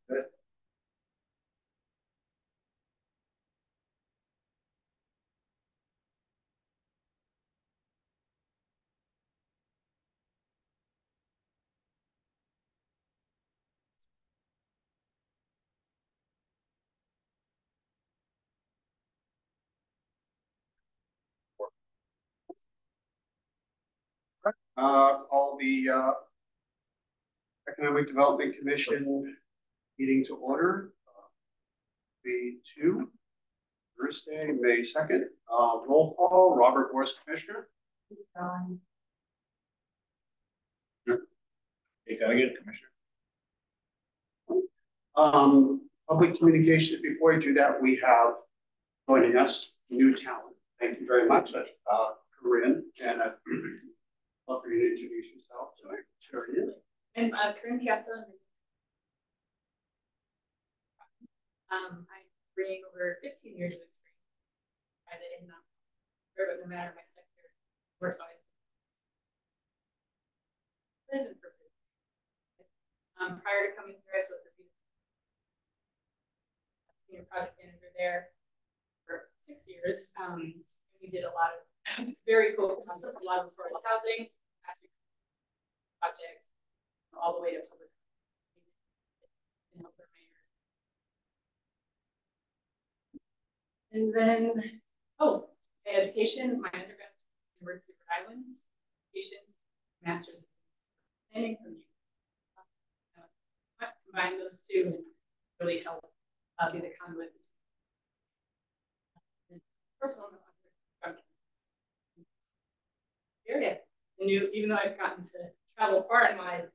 Good. Call the Economic Development Commission meeting to order. B2, Thursday, May 2nd. Roll call, Robert Morris, Commissioner. Take that again, Commissioner. Public communications. Before I do that, we have joining us new talent. Thank you very much, Corinne, and love for you to introduce yourself. I'm Corinne Katza. I bring over 15 years of experience in but no matter my sector, works always. Prior to coming here, I was with the senior project manager there for 6 years. We did a lot of very cool projects, a lot of affordable housing, projects, all the way to public. And then, my education, my undergrad at University of Rhode Island, education, master's in planning from you. Combine those two and really help be the conduit. Personal area. And even though I've gotten to travel far in my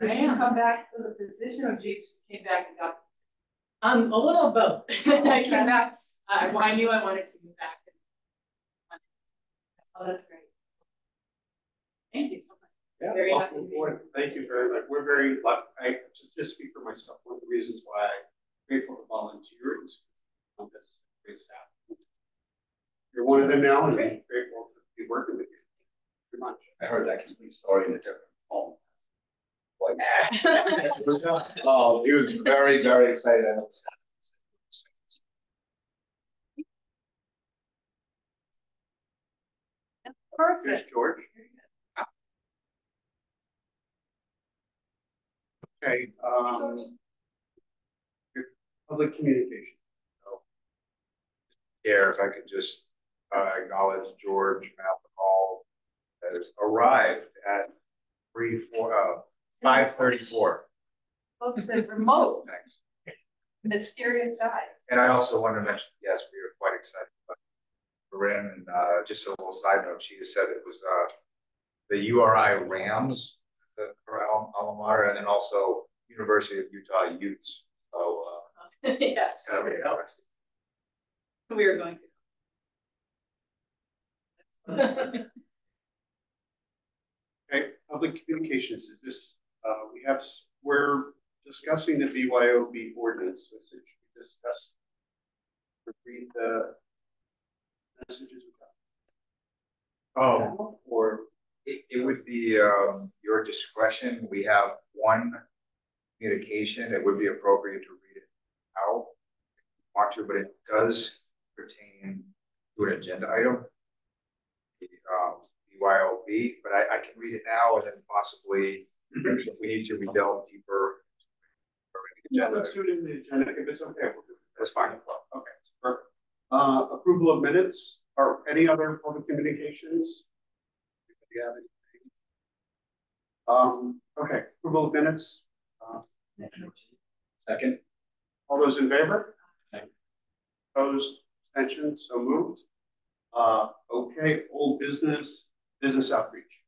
Did you come back for the position, or you just came back and got? A little of both. I came back. I knew I wanted to move back. Oh, that's great. Thank you so much. Yeah, very happy. Thank you very much. We're very lucky. I just speak for myself. One of the reasons why I'm grateful to volunteer is on this great staff. You're one of them now, and I'm grateful to be working with you. Very much. I heard that complete story in a different home. Oh, he was very, very excited. Here's George. Okay. Public communication. So, here, if I could just acknowledge George Malcolm has arrived at 5:34. Supposed to remote. Thanks. Mysterious guy. And I also want to mention, yes, we are quite excited about Corinne. And just a little side note, she said it was the URI Rams, her alma mater, and then also University of Utah Utes. So yeah, it's kind of interesting. we were going to. Okay, public communications. Is this we're discussing the BYOB ordinance. So it should be discussed. Read the messages. Oh, or it would be your discretion. We have one communication. It would be appropriate to read it out if you want to, but it does pertain to an agenda item. BYOB, but I can read it now and then possibly if we need to, we delve deeper. Yeah, let's do it in the agenda if it's okay. That's fine. Okay, perfect. Approval of minutes or any other public communications? Okay, approval of minutes. Second. All those in favor? Opposed? Abstention? So moved. Okay, old business outreach.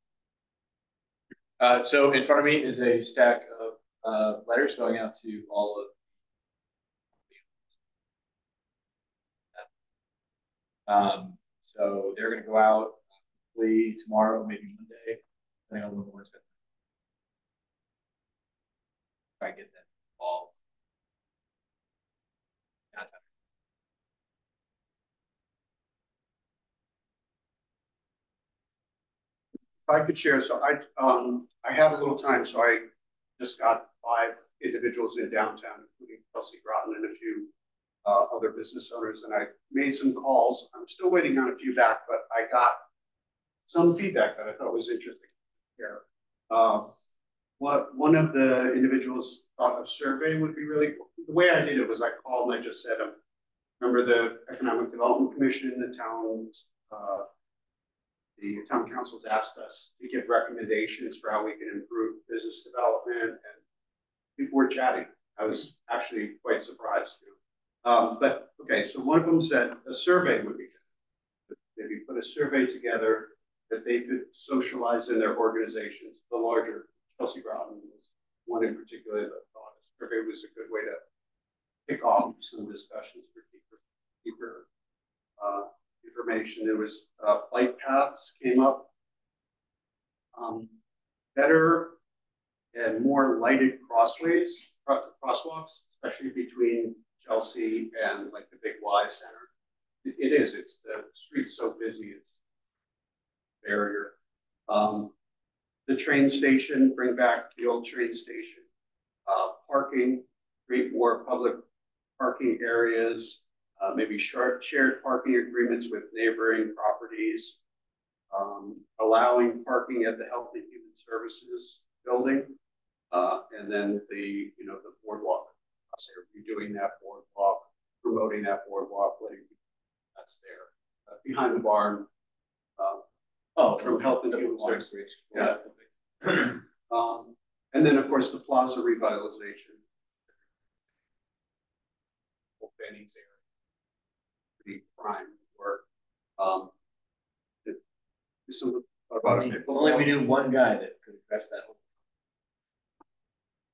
So in front of me is a stack of letters going out to all of so they're going to go out hopefully tomorrow, maybe Monday, depending on when we're set. Try to get them involved. I could share, so I have a little time, so I just got 5 individuals in downtown, including Kelsey Groton and a few other business owners, and I made some calls. I'm still waiting on a few back, but I got some feedback that I thought was interesting here. One of the individuals thought a survey would be really cool. The way I did it was I called and I just said, remember the Economic Development Commission, the town council's asked us to give recommendations for how we can improve business development, and people were chatting. I was actually quite surprised. But okay, so one of them said a survey would be good. Maybe put a survey together that they could socialize in their organizations. The larger Chelsea Groton was one in particular that thought a survey was a good way to kick off some discussions for deeper information. There was bike paths came up, better and more lighted crosswalks, especially between Chelsea and like the Big Y Center. It is. It's the street's so busy. It's a barrier. The train station. Bring back the old train station. Parking. Create more public parking areas. Maybe shared parking agreements with neighboring properties. Allowing parking at the Health and Human Services building. And then the boardwalk. So redoing that boardwalk, promoting that boardwalk, letting that's there behind the barn. From Health and Human Services. Yeah. And then of course the plaza revitalization. Benny's area, pretty prime work. Only we knew one guy that could address that.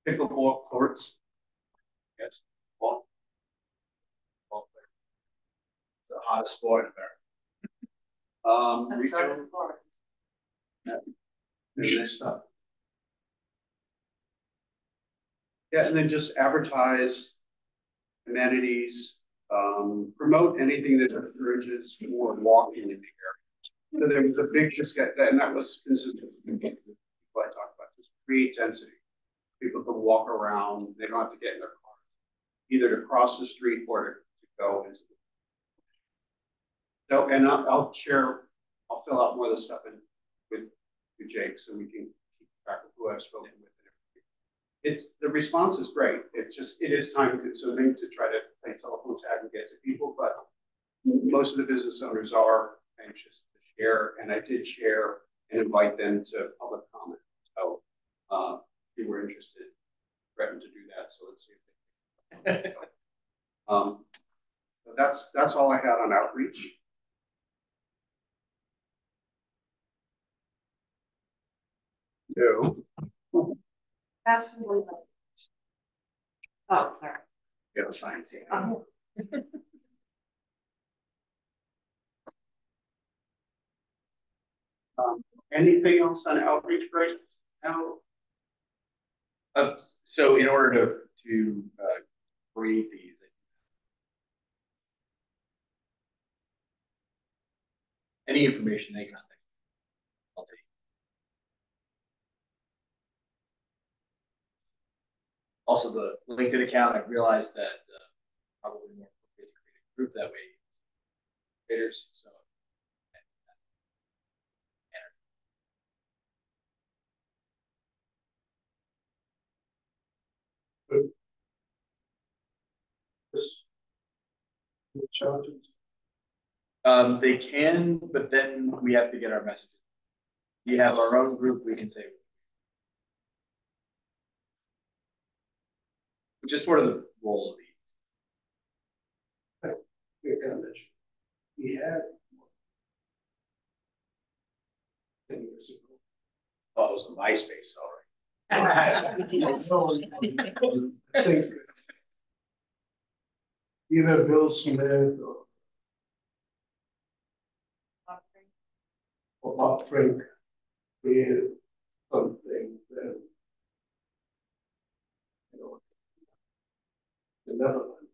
Pickleball courts. Yes. Ball. It's the hottest sport in America. Retail. Yeah, and then just advertise amenities, promote anything that encourages more walking in the area. So there was a big and that was consistent with what I talked about, just create density. People can walk around, they don't have to get in their cars, either to cross the street or to go into the. So, and I'll fill out more of the stuff with Jake so we can keep track of who I've spoken with. The response is great. It is time consuming to try to play telephone tag and get to people, but most of the business owners are anxious to share, and I did share and invite them to public comment. So if you were interested, threatened to do that. So let's see if they that's all I had on outreach. No. Absolutely. Oh, sorry. You have science here. Anything else on outreach right now? So in order to create these, any information they contact, I'll take. Also, the LinkedIn account, I realized that probably more appropriate to create a group that way. Creators, so. They can, but then we have to get our messages. We have our own group, we can say. Which is sort of the role of these. We had. Oh, it was a MySpace, all right. I think either Bill Smith or Bob Frank created something that, the Netherlands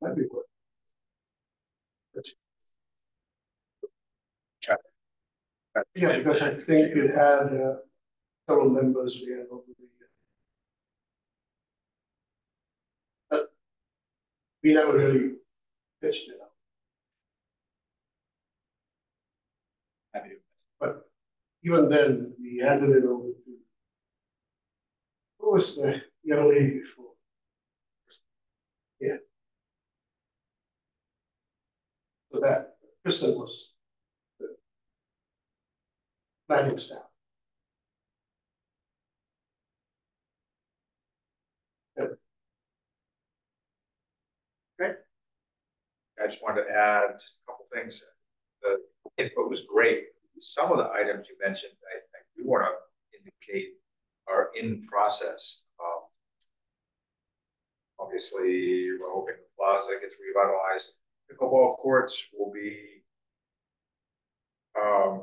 might be what. Yeah, because I think it had several members there over the years. But we never really pitched it out. Happy to. But even then, we handed it over to, who was the young lady before? Yeah. So that Kristen was the planning staff. I just wanted to add just a couple things. The input was great. Some of the items you mentioned, I do want to indicate are in process. Obviously, we're hoping the plaza gets revitalized. Pickleball courts will be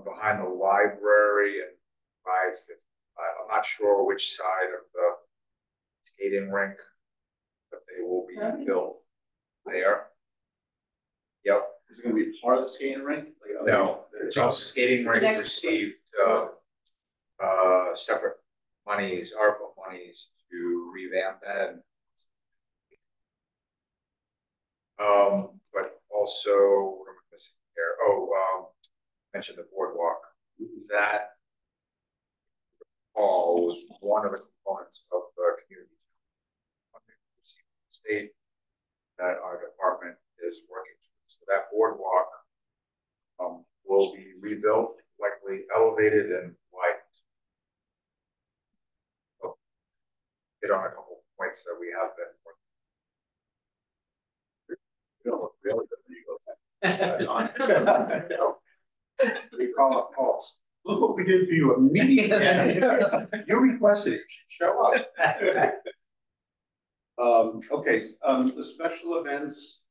behind the library and 550. I'm not sure which side of the skating rink, but they will be built there. Yep. Is it gonna be part of the skating rink? Like, No, the skating rink Next. received separate monies, ARPA monies to revamp that. But also, what am I missing here? Oh, mentioned the boardwalk. That all was one of the components of the community state that our department is working through. So that boardwalk will be rebuilt, likely elevated and widened. So, hit on a couple of points that we have been working. You don't look really good when you go back. We call it calls. Look what we did for you immediately. You requested it, you should show up. Okay, the special events,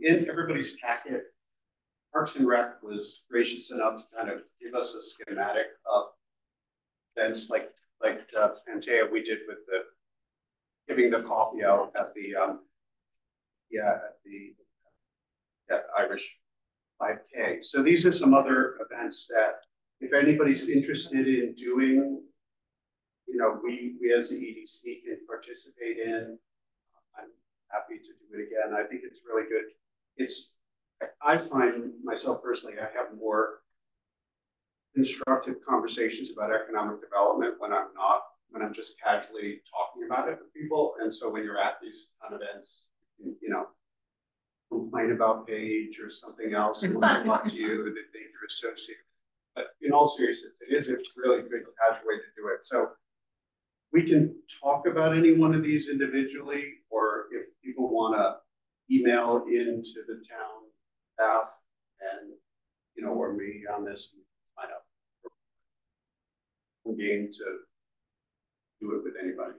in everybody's packet, Parks and Rec was gracious enough to kind of give us a schematic of events like Pantea we did with the giving the coffee out at the Irish 5K. So these are some other events that if anybody's interested in doing, you know, we as the EDC can participate in. I'm happy to do it again. I think it's really good. I find myself personally, I have more constructive conversations about economic development when I'm just casually talking about it with people. And so when you're at these kind of events, you know, complain about Page or something else and come up to you that you're associated. But in all seriousness, it is a really good casual way to do it. So we can talk about any one of these individually, or if people want to email into the town staff and, you know, or me on this, sign up. I'm game to do it with anybody.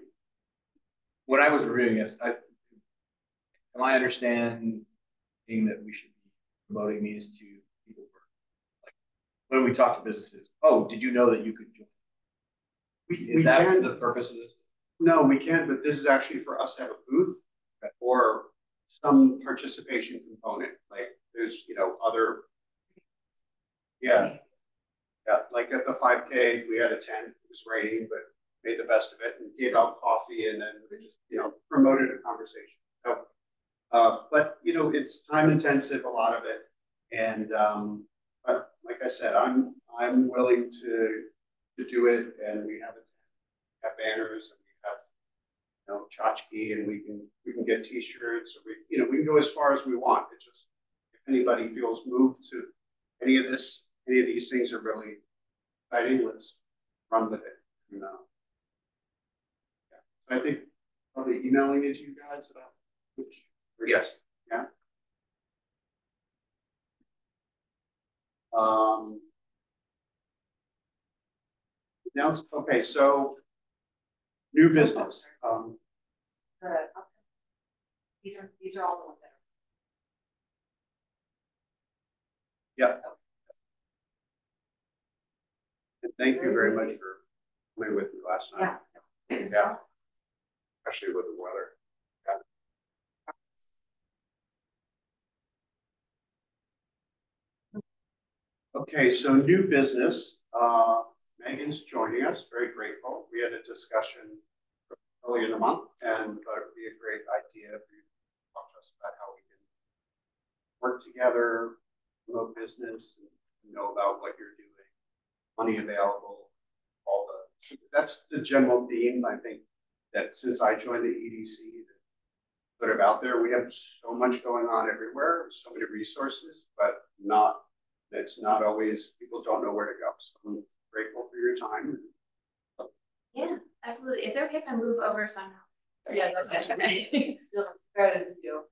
When I was reviewing this, am I understanding that we should be promoting these to people for, like, when we talk to businesses? Oh, did you know that you could join? Is that the purpose of this? No, we can't, but this is actually for us to have a booth or some participation component. Like there's, you know, other, yeah, like at the 5K, we had a tent, it was raining, but made the best of it and gave out coffee and then we just, you know, promoted a conversation. So, but, you know, it's time intensive, a lot of it. And but like I said, I'm willing to do it, and we have banners and we have, you know, tchotchke, and we can get t-shirts, or we can go as far as we want. It's just if anybody feels moved to any of these things are really exciting, let's run with it. You know. Yeah. I think probably emailing it to you guys about which. Yes. Yeah. Now, okay, so new business. These are all the ones that Yeah. And thank you very much for coming with me last night. Yeah. Especially with the weather. Yeah. Okay, so new business. Megan's joining us. Very grateful. We had a discussion early in the month, and it would be a great idea for you to talk to us about how we can work together, promote business, and know about what you're doing, money available, all the. That's the general theme. I think that since I joined the EDC, put it out there. We have so much going on everywhere, so many resources, but it's not always, people don't know where to go. So I'm grateful for your time. Yeah, absolutely. Is it okay if I move over somehow? Yeah, that's okay. Better than you.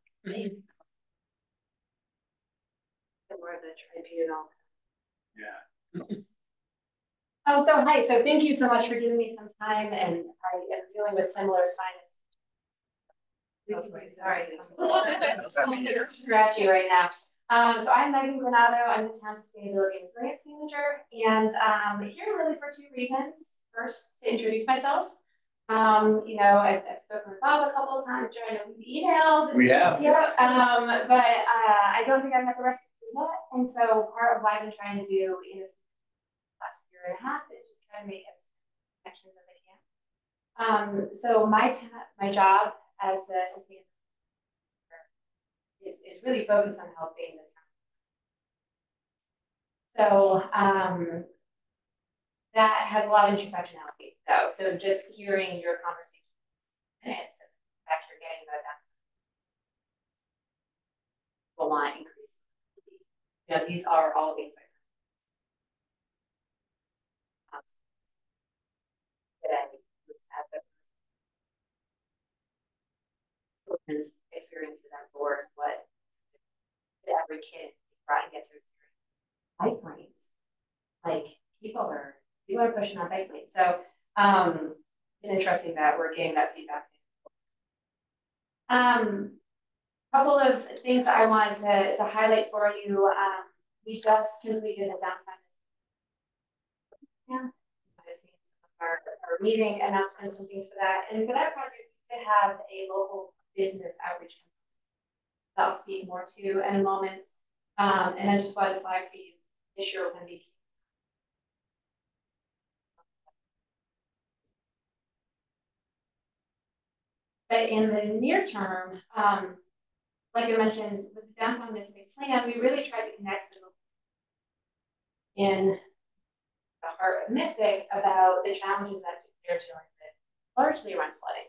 More of the tribunal. Yeah. So hi, so thank you so much for giving me some time, and I am dealing with similar sinus. Sorry, I'm scratchy right now. So I'm Megan Granado. I'm the town sustainability and resilience manager, and here really for two reasons. First, to introduce myself. You know, I've spoken with Bob a couple of times during the email. We have. Yeah. But I don't think I've met the rest of you yet, and so part of what I've been trying to do in this last year and a half is just try to make as connections as I can. So my job as the sustainability is really focused on helping the town. So that has a lot of intersectionality though. So just hearing your conversation minutes and the fact you're getting those answers will want increase. You know, these are all things that children's experiences outdoors, what every kid brought to get to experience. Bike lanes, like people are pushing on bike lanes. So it's interesting that we're getting that feedback. Couple of things that I wanted to highlight for you. We just completed a downtown. Yeah. Our meeting announcements and things for that. And for that project, we have a local business outreach campaign that I'll speak more to in a moment. And I just wanted to flag for you this year when we. But in the near term, like I mentioned, with the downtown Mystic plan, we really tried to connect with in the heart of Mystic about the challenges that they're dealing with, largely around flooding.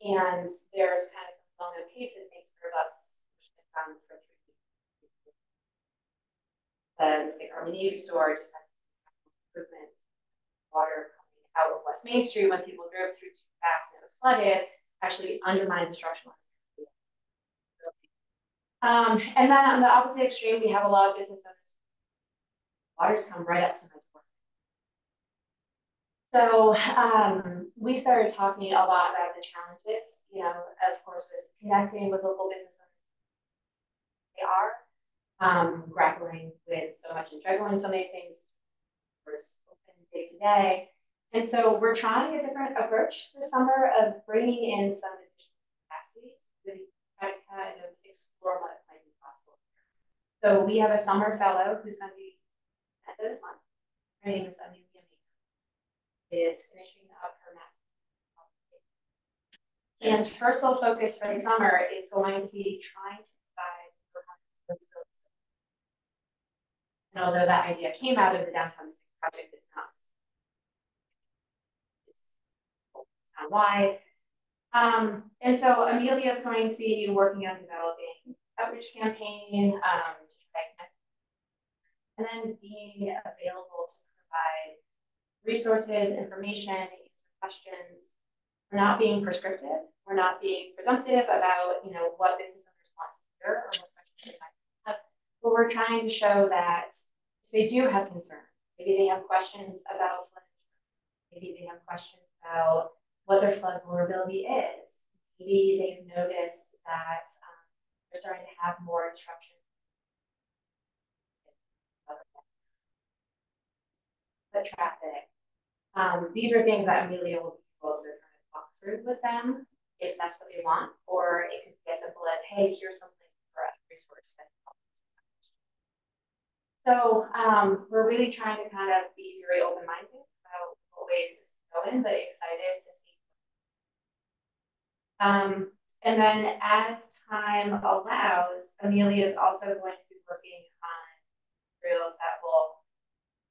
And there's kind of some well-known cases, thanks for bucks, which have been found for 3 weeks. The Mystic Army Navy store just had improvements, water coming out of West Main Street when people drove through too fast and it was flooded, actually undermined the structural. And then on the opposite extreme, we have a lot of business owners. Waters come right up to my door. So we started talking a lot about the challenges, you know, of course, with connecting with local business owners. They are grappling with so much and juggling so many things. We're open day to day. And so we're trying a different approach this summer of bringing in some additional capacity to try to kind of explore what might be possible. So we have a summer fellow who's going to be at this month. Her name is Amelia Maker. Is finishing up her master's. And her sole focus for the summer is going to be trying to provide facilities. And although that idea came out of the downtown project, it's not. Wide. And so Amelia is going to be working on developing outreach campaign and then being available to provide resources, information, questions. We're not being prescriptive. We're not being presumptive about, you know, what business owners want to hear or what questions they might have. But we're trying to show that if they do have concerns, maybe they have questions about flood, maybe they have questions about what their flood vulnerability is. Maybe they've noticed that they're starting to have more disruption. The traffic. These are things that Amelia will be able to kind of talk through with them if that's what they want, or it could be as simple as, hey, here's something for a resource that helps. So we're really trying to kind of be very open-minded about what ways this is going, but excited to see. And then as time allows, Amelia is also going to be working on materials that will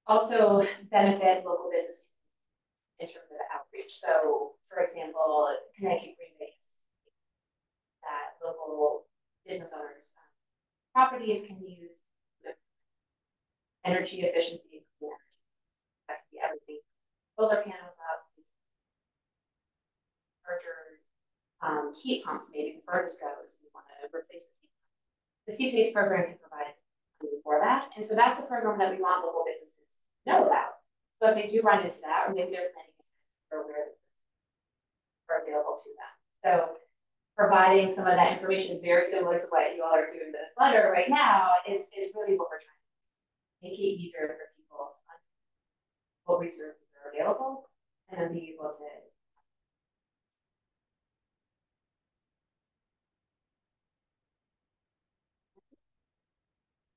also benefit local business in terms of outreach. So, for example, Connecticut Green Base, that local business owners, properties can use energy efficiency, that can be everything, solar panels up, chargers, heat pumps, maybe the furnace goes, and you want to replace the heat pump. The CPACE program can provide funding for that. And so that's a program that we want local businesses to know about. So if they do run into that, or maybe they're planning or where are available to them. So providing some of that information very similar to what you all are doing in this letter right now is really what we're trying to do. Make it easier for people to understand what resources are available and then be able to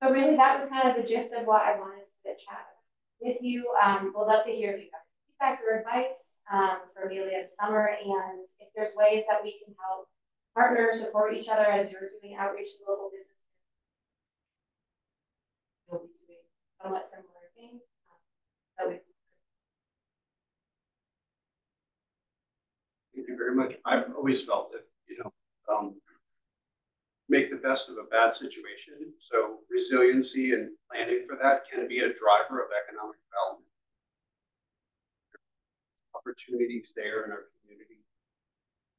so really, that was kind of the gist of what I wanted to chat with you. We'll love to hear if you have feedback or advice for Amelia in summer, and if there's ways that we can help partner, support each other as you're doing outreach to local businesses. You'll be doing somewhat similar things. Thank you very much. I've always felt that, make the best of a bad situation. So resiliency and planning for that can be a driver of economic development. Opportunities there in our community,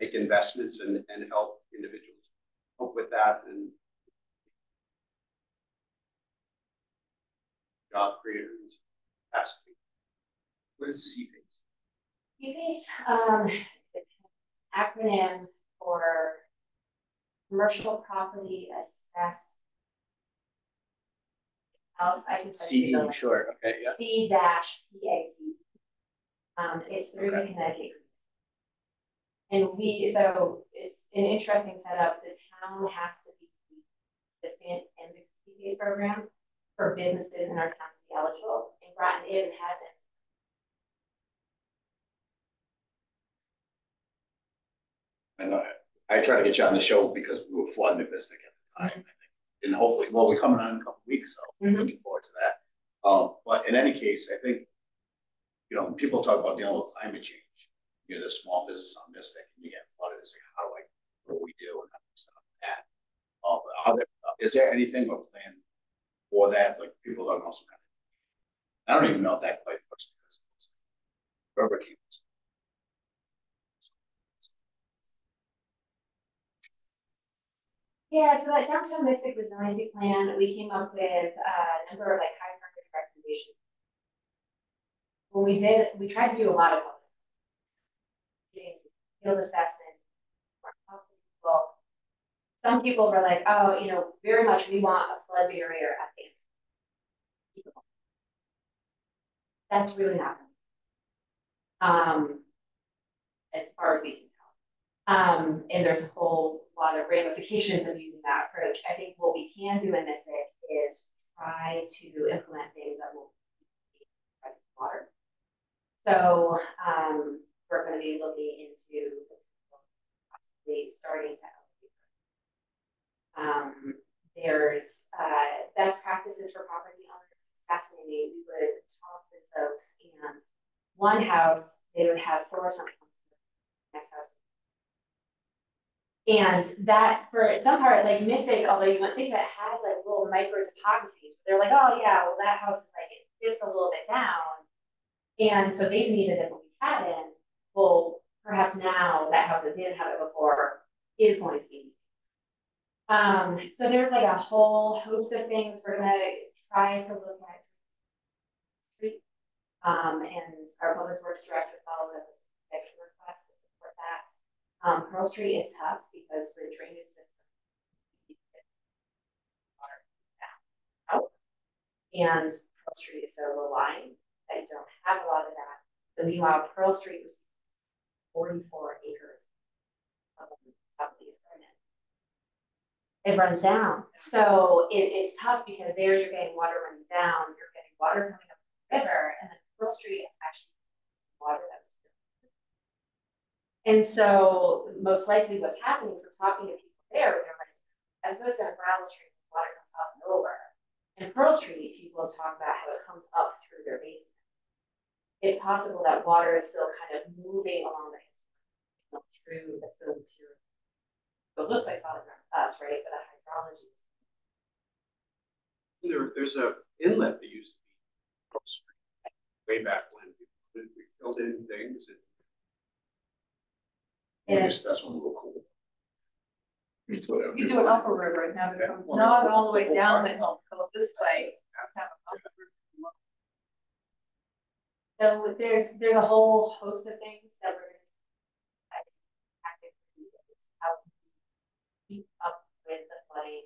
make investments and help individuals cope with that and job creators. What is CPACE? CPACE, acronym for Commercial Property Assess. Else I can CE, sure, okay, yeah. C-PAC. It's through the Connecticut. And so it's an interesting setup. The town has to be participant in the CPACE program for businesses in our town to be eligible. And Groton is and has been. I know I tried to get you on the show because we were flooding the Mystic at the time, I think. And hopefully, well, we're coming on in a couple of weeks, so looking forward to that. But in any case, I think, when people talk about dealing with climate change, you're the small business on Mystic and you get flooded, it's like, what do we do and stuff like that. Is there anything or plan for that? Like people don't know some kind of, I don't even know if that quite works because it's rubber cables. Yeah, so that downtown Mystic resiliency plan, we came up with a number of high priority recommendations. When we tried to do a lot of field assessment. Well, some people were like, oh, very much we want a flood barrier at the end. That's really not as far as we can tell. And there's a whole lot of ramifications of using that approach. I think what we can do in Mystic is try to implement things that will keep present water. So we're going to be looking into possibly starting to there's best practices for property owners. It's fascinating. We would talk with folks, and one house they would have 4 something next house. And that for some part, Mystic, although you wouldn't think of it, has little micro topographies. They're like, oh yeah, well that house is it dips a little bit down. And so they've needed it when we had it. Well, perhaps now that house that didn't have it before is going to be. So there's a whole host of things we're gonna try to look at. And our public works director followed up with a request to support that. Pearl Street is tough because for the drainage system, and Pearl Street is so low lying that you don't have a lot of that. But meanwhile, Pearl Street was 44 acres of these permits. it runs down. So it's tough because there you're getting water running down, you're getting water coming up the river, and then Pearl Street actually water that's. And so most likely what's happening from talking to people there, they're like, as opposed to on Gravel Street, water comes up and over. In Pearl Street, people talk about how it comes up through their basement. It's possible that water is still kind of moving along the through the fill material. So it looks like solid ground to us, right? But the hydrology. There's a inlet that used to be Pearl Street way back when we filled in things and That's one real cool. It's whatever. You do an upper river and have it come not all the way down the hill, go this way. Have an upper river. So there's a whole host of things that we're going to help keep up with the flooding,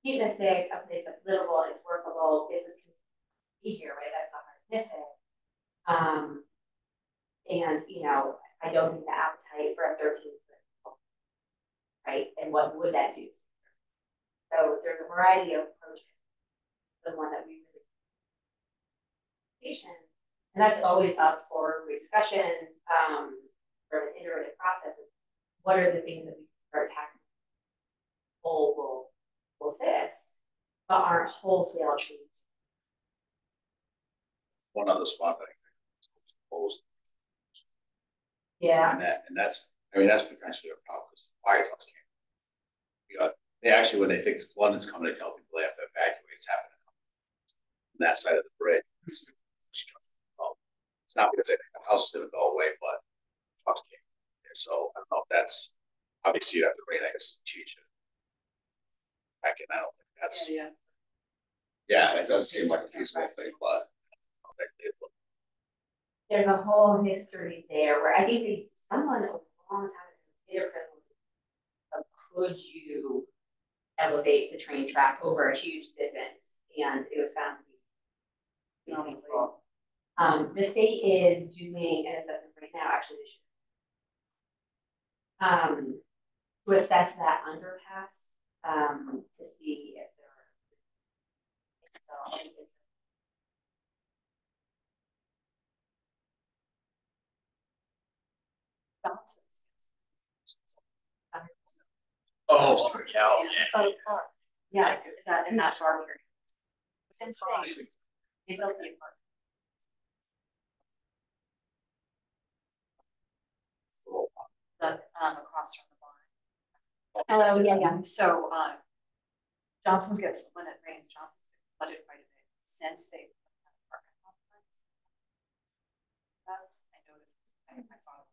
keep Mystic a place that's livable, it's workable, business can be here, right? That's not hard to miss it. And you know, I don't need the appetite for a 13-foot, right? And what would that do? So there's a variety of approaches. The one that we really and that's always up for discussion for an iterative process of what are the things that we can start tackling will assist, but aren't wholesale change. One other spot that I think is proposed. Yeah. And that's potentially a problem because fire trucks can't. They actually, when they think flooding is coming, they tell people they have to evacuate. It's happening on that side of the bridge. It's not because they think the house is going to go away, but trucks can't get there. So I don't know if that's obviously you have to rain, I guess, change it. Back in, I don't think that's it doesn't seem like a feasible thing, but there's a whole history there where I think someone a long time ago could you elevate the train track over a huge distance, and it was found to be the state is doing an assessment right now, actually to assess that underpass to see if there are Oh, Yeah, is that in that farm area? It's insane. They built the apartment. Across from the barn. oh yeah. So Johnson's gets, when it rains, Johnson's gets flooded quite a bit since they put that apartment complex. I noticed my father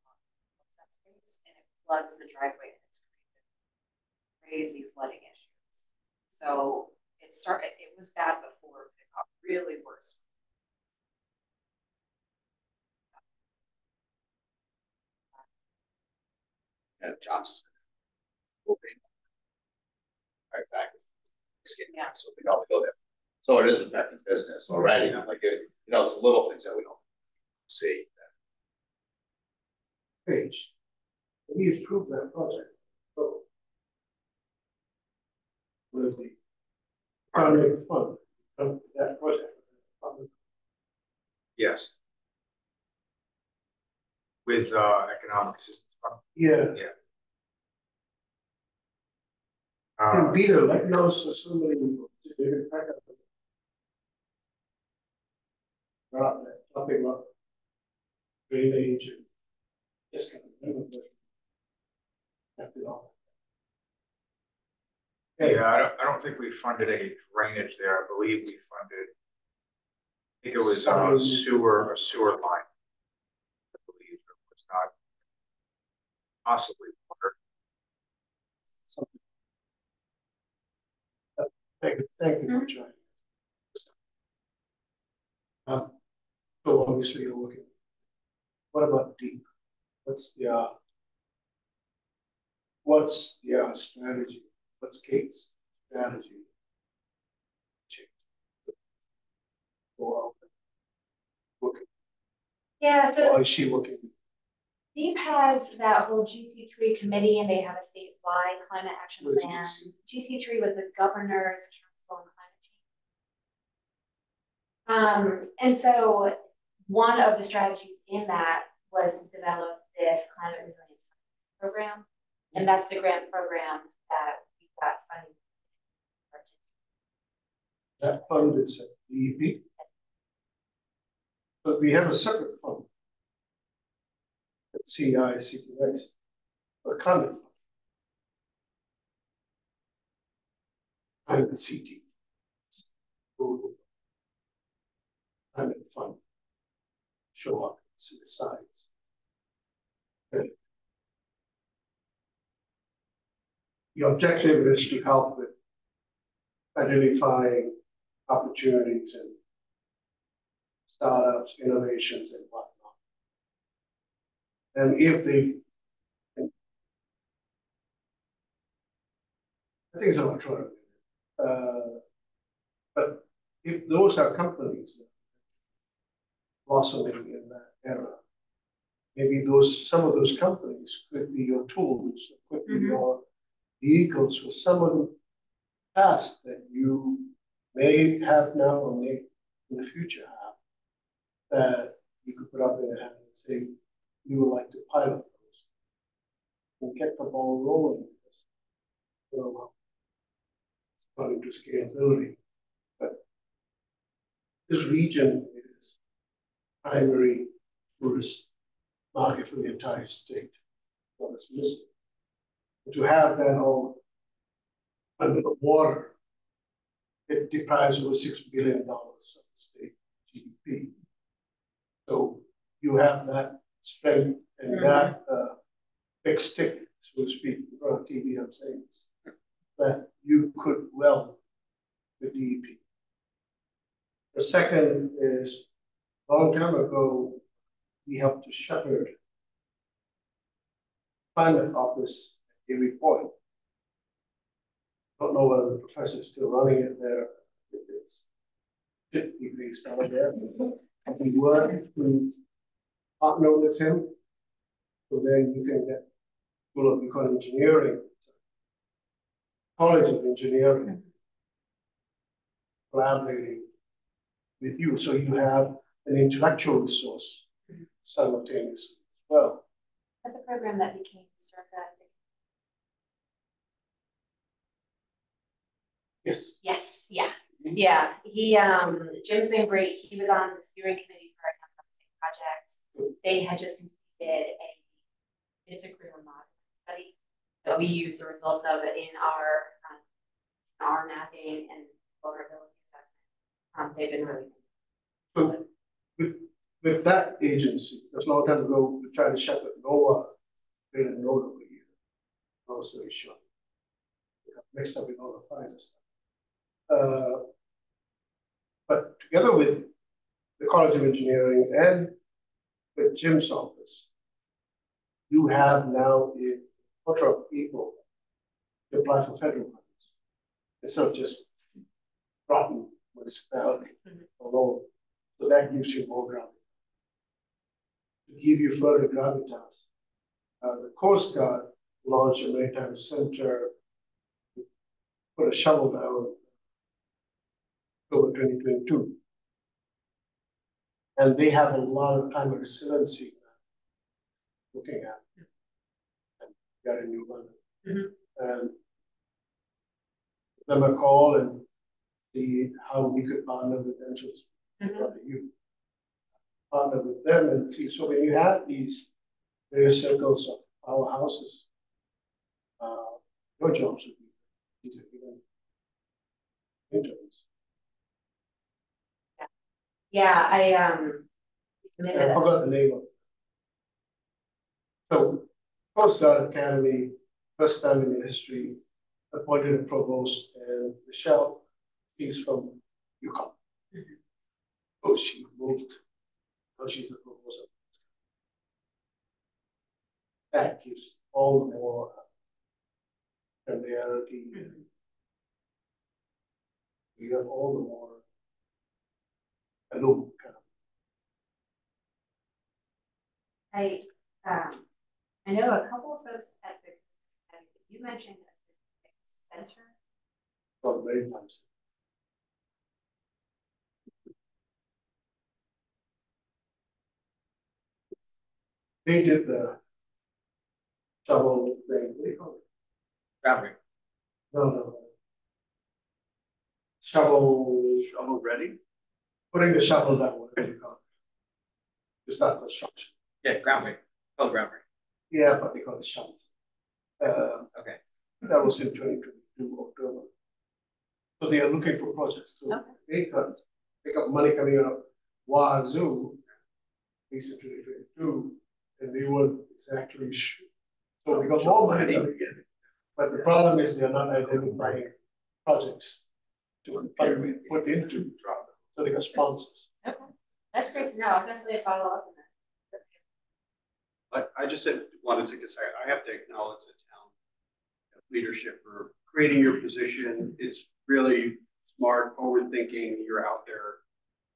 that space and it floods the driveway and it's created crazy flooding issues. So it was bad before, but it got really worse. Yeah, Johnson will be right back. Yeah. So we don't go there. So it is affecting business already. Like it's the little things that we don't see. Page. He's approved that project. So with the economic fund of that project. Yes. With economic assistance. Yeah. And be the let know so somebody will back up. Drop that, topping up. Drainage and just kind of that's it all. Yeah, I don't think we funded any drainage there. I believe we funded. I think it was a sewer line. I believe it was not possibly water. Thank you for joining. So obviously you're looking. What about deep? What's the strategy? What's Kate's strategy? Well, looking. Yeah, so Or is she looking Deep has that whole GC3 committee, and they have a statewide climate action What is plan. GC? GC3 was the Governor's Council on Climate Change. And so one of the strategies in that was to develop this climate resilience program, and that's the grant program that we got funding. That fund is at DEP. But we have a separate fund. At CI, CPX, or climate fund. And the CT. Climate fund. Show up, see the sides. Okay. The objective is to help with identifying opportunities and startups, innovations, and whatnot. And if they, I think it's about 200 million. But if those are companies blossoming in that era, maybe some of those companies could be your tools, could be your vehicles for some of the tasks that you may have now or may in the future have, that you could put up in a hand and say, you would like to pilot those and get the ball rolling. You know, according to scalability. But this region is primary tourist market for the entire state. What is missing. And to have that all under the water, it deprives over $6 billion of the state GDP. So you have that strength and that big stick, so to speak, on TV, I'm saying this, that you could weld with DEP. The second is, a long time ago, we helped to shepherd climate office at Erie Point. Don't know whether the professor is still running it there. It's 50 degrees down there. And we worked to partner with him. So then you can get School of Econ Engineering, College of Engineering, collaborating with you. So you have an intellectual resource simultaneously as well. That's the program that became Circa. Yes. Yes, yeah. Yeah. Jim's been great. He was on the steering committee for our town project. They had just completed a district remodeling study that we used the results of it in our mapping and vulnerability assessment. They've been really good. So with that agency, that's a long time ago, we tried to shepherd NOAA, made a note over here. Also very short. Mixed up with all the Pfizer stuff. But together with the College of Engineering and with Jim's office, you have now a quarter of people to apply for federal funds. Instead of just Groton municipality alone. So that gives you more ground. To give you further gravitas, the Coast Guard launched a maritime center, put a shovel down over 2022. And they have a lot of climate resiliency looking at. And got a new one. And give them a call and see how we could partner with them. So you partner with them and see. So when you have these various circles of powerhouses, your jobs would be easier given interns. Yeah, I forgot the name of it. So, Coast Guard Academy, first time in history, appointed a provost, and Michelle, she's from UConn. So she moved, now she's a provost. That gives all the more familiarity. You have all the more alone kind of. I know a couple of folks at the, you mentioned a center. Not many times. They did the shovel thing. What do you call it? Groundbreaking. No. Shovel, Shovel ready? putting the shovel down, whatever you call it. It's not construction. Yeah, groundbreaking. Oh, groundbreaking. Yeah, but they call it shovels. Okay. That was in 2022 October. So they are looking for projects. So they got money coming out of Wazoo, Lisa 2022, and they weren't exactly sure. So they got more money coming in. But the problem is they're not identifying projects to put into, so they got sponsors. Okay, that's great to know. I'll definitely follow up on that. I just wanted to say, I have to acknowledge the town leadership for creating your position. It's really smart, forward thinking. You're out there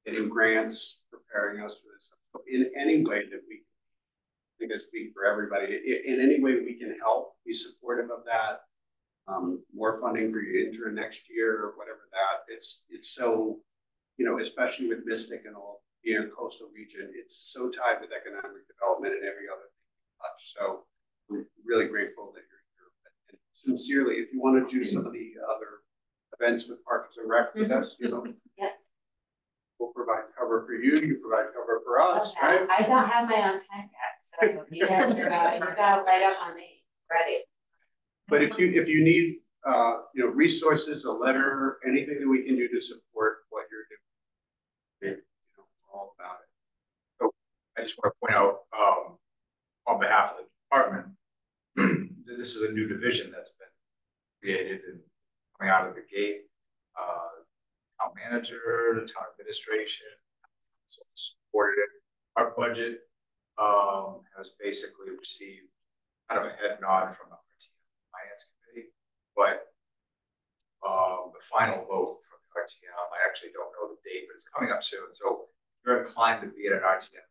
getting grants, preparing us for this. So in any way that we, I think I speak for everybody, in any way we can help, be supportive of that. More funding for your intern next year or whatever that. It's so, especially with Mystic and all being a coastal region, it's so tied with economic development and every other thing touch. So we're really grateful that you're here. And sincerely, if you want to do some of the other events with Parks and Rec with us, Yes. we'll provide cover for you. You provide cover for us, Okay. right? I don't have my own tent yet, so you gotta light up on me. Ready. But if you need resources, a letter, anything that we can do to support what you're doing, we're all about it. So I just want to point out, on behalf of the department, this is a new division that's been created and coming out of the gate. Town manager, the town administration, so supported it. Our budget has basically received kind of a head nod from the finance committee, but the final vote from the RTM, I actually don't know the date, but it's coming up soon. So if you're inclined to be at an RTM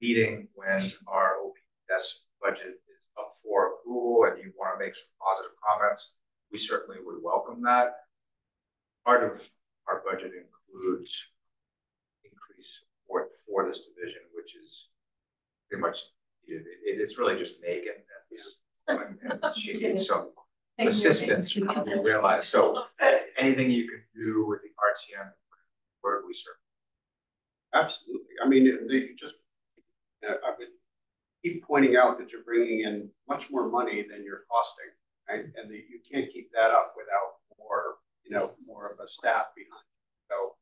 meeting when our OPS budget is up for approval and you want to make some positive comments, we certainly would welcome that. Part of our budget includes increased support for this division, which is pretty much needed. It's really just Megan and she needs some assistance. We realize. So anything you can do with the RTM, where do we serve? Absolutely. I mean, I would keep pointing out that you're bringing in much more money than you're costing, right? And that you can't keep that up without more of a staff behind. So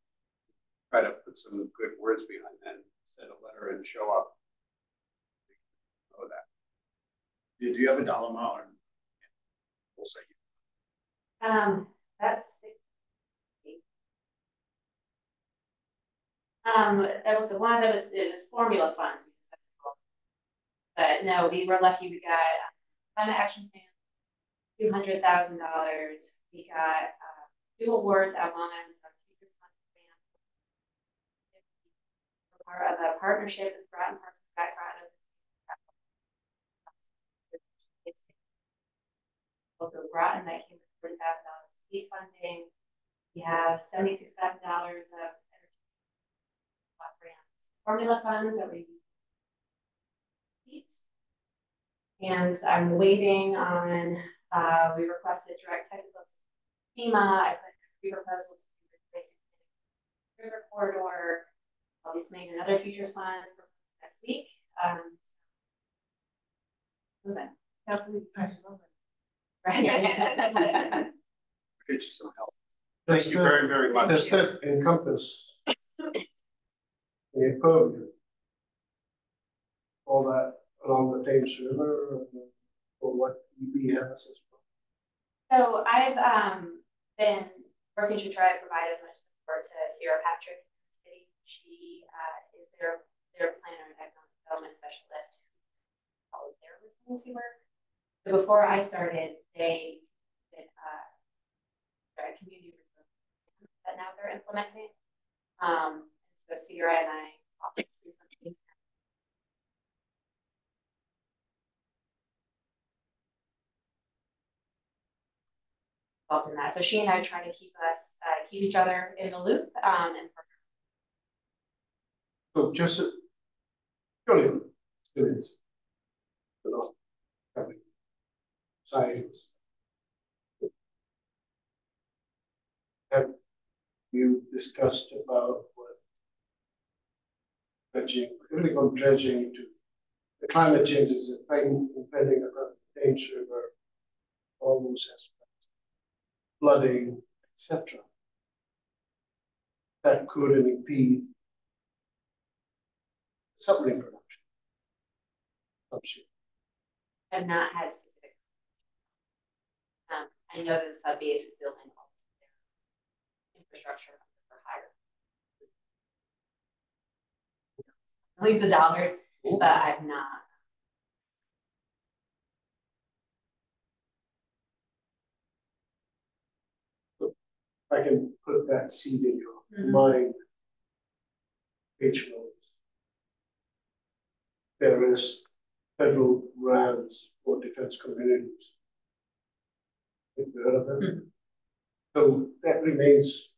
try to put some good words behind that, send a letter and show up. Know that. Do you have a dollar amount? We'll say. That's 60. That was the one that it was formula funds. But no, we were lucky. We got climate action plan, $200,000. We got 2 awards at Long Island Teachers Fund grant. Part of a partnership with Groton Parks and Rec. Groton that came with $40,000 state funding. We have $76,000 of grants, formula funds that we use. And I'm waiting on. We requested direct technical FEMA. I put 3 proposals to the river corridor. I'll be submitting another futures fund for next week. Moving. Hopefully, right. Get you some help. Thank you very, very much. Does that encompass the purview? All that along the Thames River, or what EB has as well? So I've been working to try to provide as much support to Sierra Patrick in the city. She is their planner and economic development specialist who all of their resiliency work. So before I started, they did a community resilience that now they're implementing. So Sierra and I talked through something. involved in that. So she and I are trying to keep each other in the loop, and So just purely experience, having science. Have you discussed about what dredging, everything from dredging to the climate changes impending upon the Thames River, all those aspects, flooding, etc. That could impede submarine production. have not had specific. I know that the sub base is building all of their infrastructure for hire. Millions of dollars, but I've not. I can put that seed in your mind. There is federal grants for defense communities. Have you heard of them? So that remains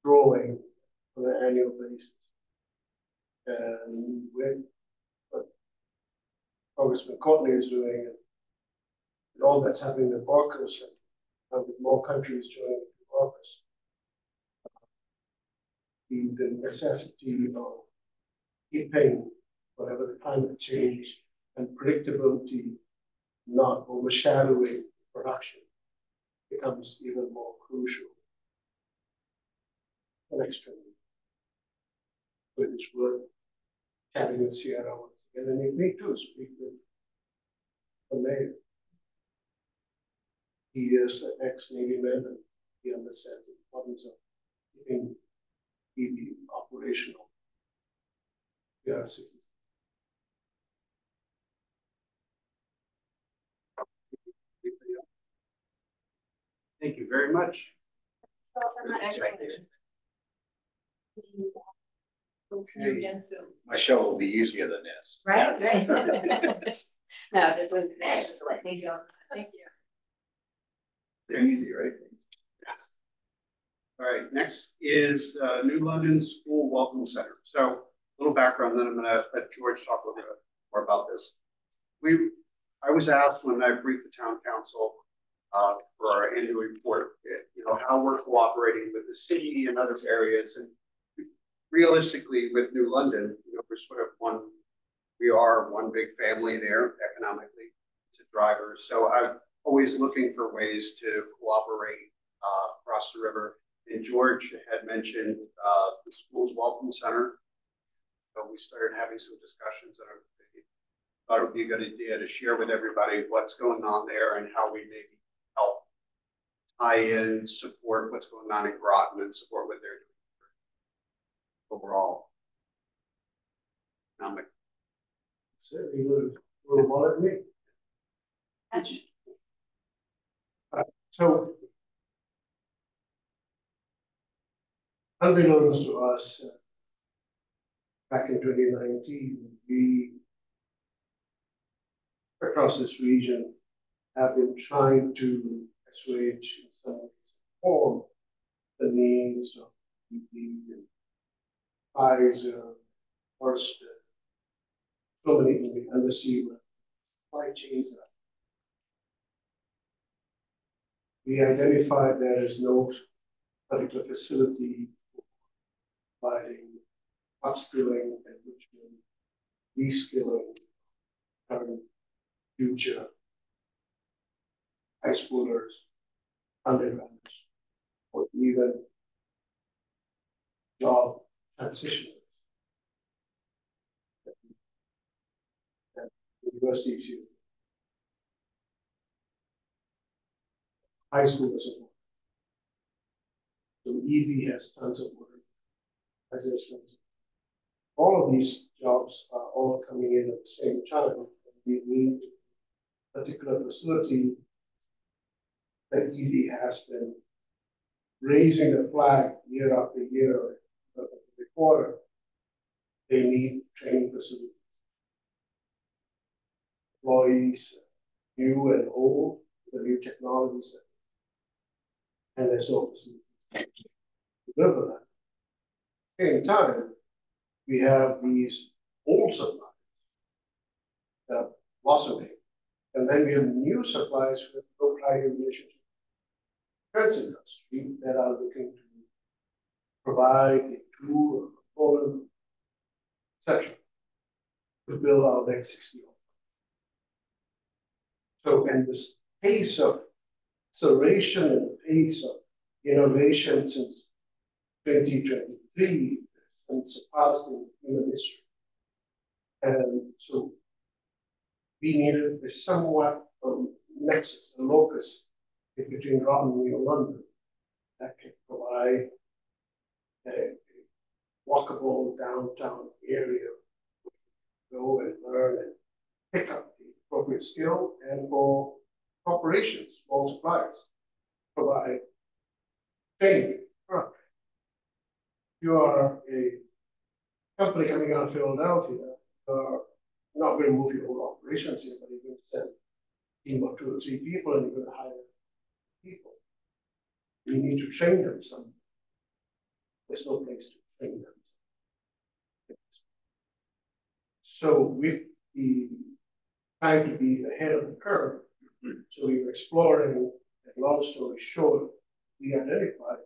growing on an annual basis. And with what Congressman Courtney is doing and all that's happening in AUKUS and with more countries joining AUKUS, the necessity of keeping whatever the climate change and predictability not overshadowing production becomes even more crucial. The next one, which we're chatting with Sierra once again, and me too, speak with the mayor. He is an ex-Navy man, and he understands the importance of keeping EV operational. Yeah, Thank you very much. My show will be easier than this. Right, right. No, this was excellent. Thank you. Thank you. They're easy, right? Yes. All right, next is New London School Welcome Center. So a little background, then I'm gonna let George talk a little bit more about this. I was asked when I briefed the town council for our annual report, you know, how we're cooperating with the city and other areas. And realistically with New London, you know, we're sort of we are one big family there economically to drivers. So I'm always looking for ways to cooperate across the river. And George had mentioned the school's welcome center. So we started having some discussions, and I thought it would be a good idea to share with everybody what's going on there and how we maybe help tie in, support what's going on in Groton and support what they're doing overall. so you will monitor me. So, unbeknownst to us, back in 2019, we across this region have been trying to assuage in some ways form the needs of EV and Pfizer, Forster, so many in the undersea supply chains. We identified there is no particular facility providing upskilling, enrichment, reskilling, current, future high schoolers, undergraduates, or even job transitioners. Universities here. High school is important. So EV has tons of work. As all of these jobs are all coming in at the same time. We need a particular facility that EV has been raising a flag year after year. Every quarter, they need training facilities. Employees, new and old, the new technologies. and there's no facility to deliver that. Same time, we have these old supplies that are blossoming, and then we have new supplies with proprietary relationship defense industry that are looking to provide a tool, a component, etc., to build our next 60 years. So, and this pace of acceleration and the pace of innovation since 2023 and surpassed in human history. And so we needed a somewhat nexus, a locus between Groton and New London that can provide a walkable downtown area where you go and learn and pick up the appropriate skill, and for corporations, small suppliers, provide training. You are a company coming out of Philadelphia, not going to move your whole operations here, but you're going to send a team of 2 or 3 people, and you're going to hire people. You need to train them some. There's no place to train them. So with the trying to be ahead of the curve, so we were exploring, and long story short, we identified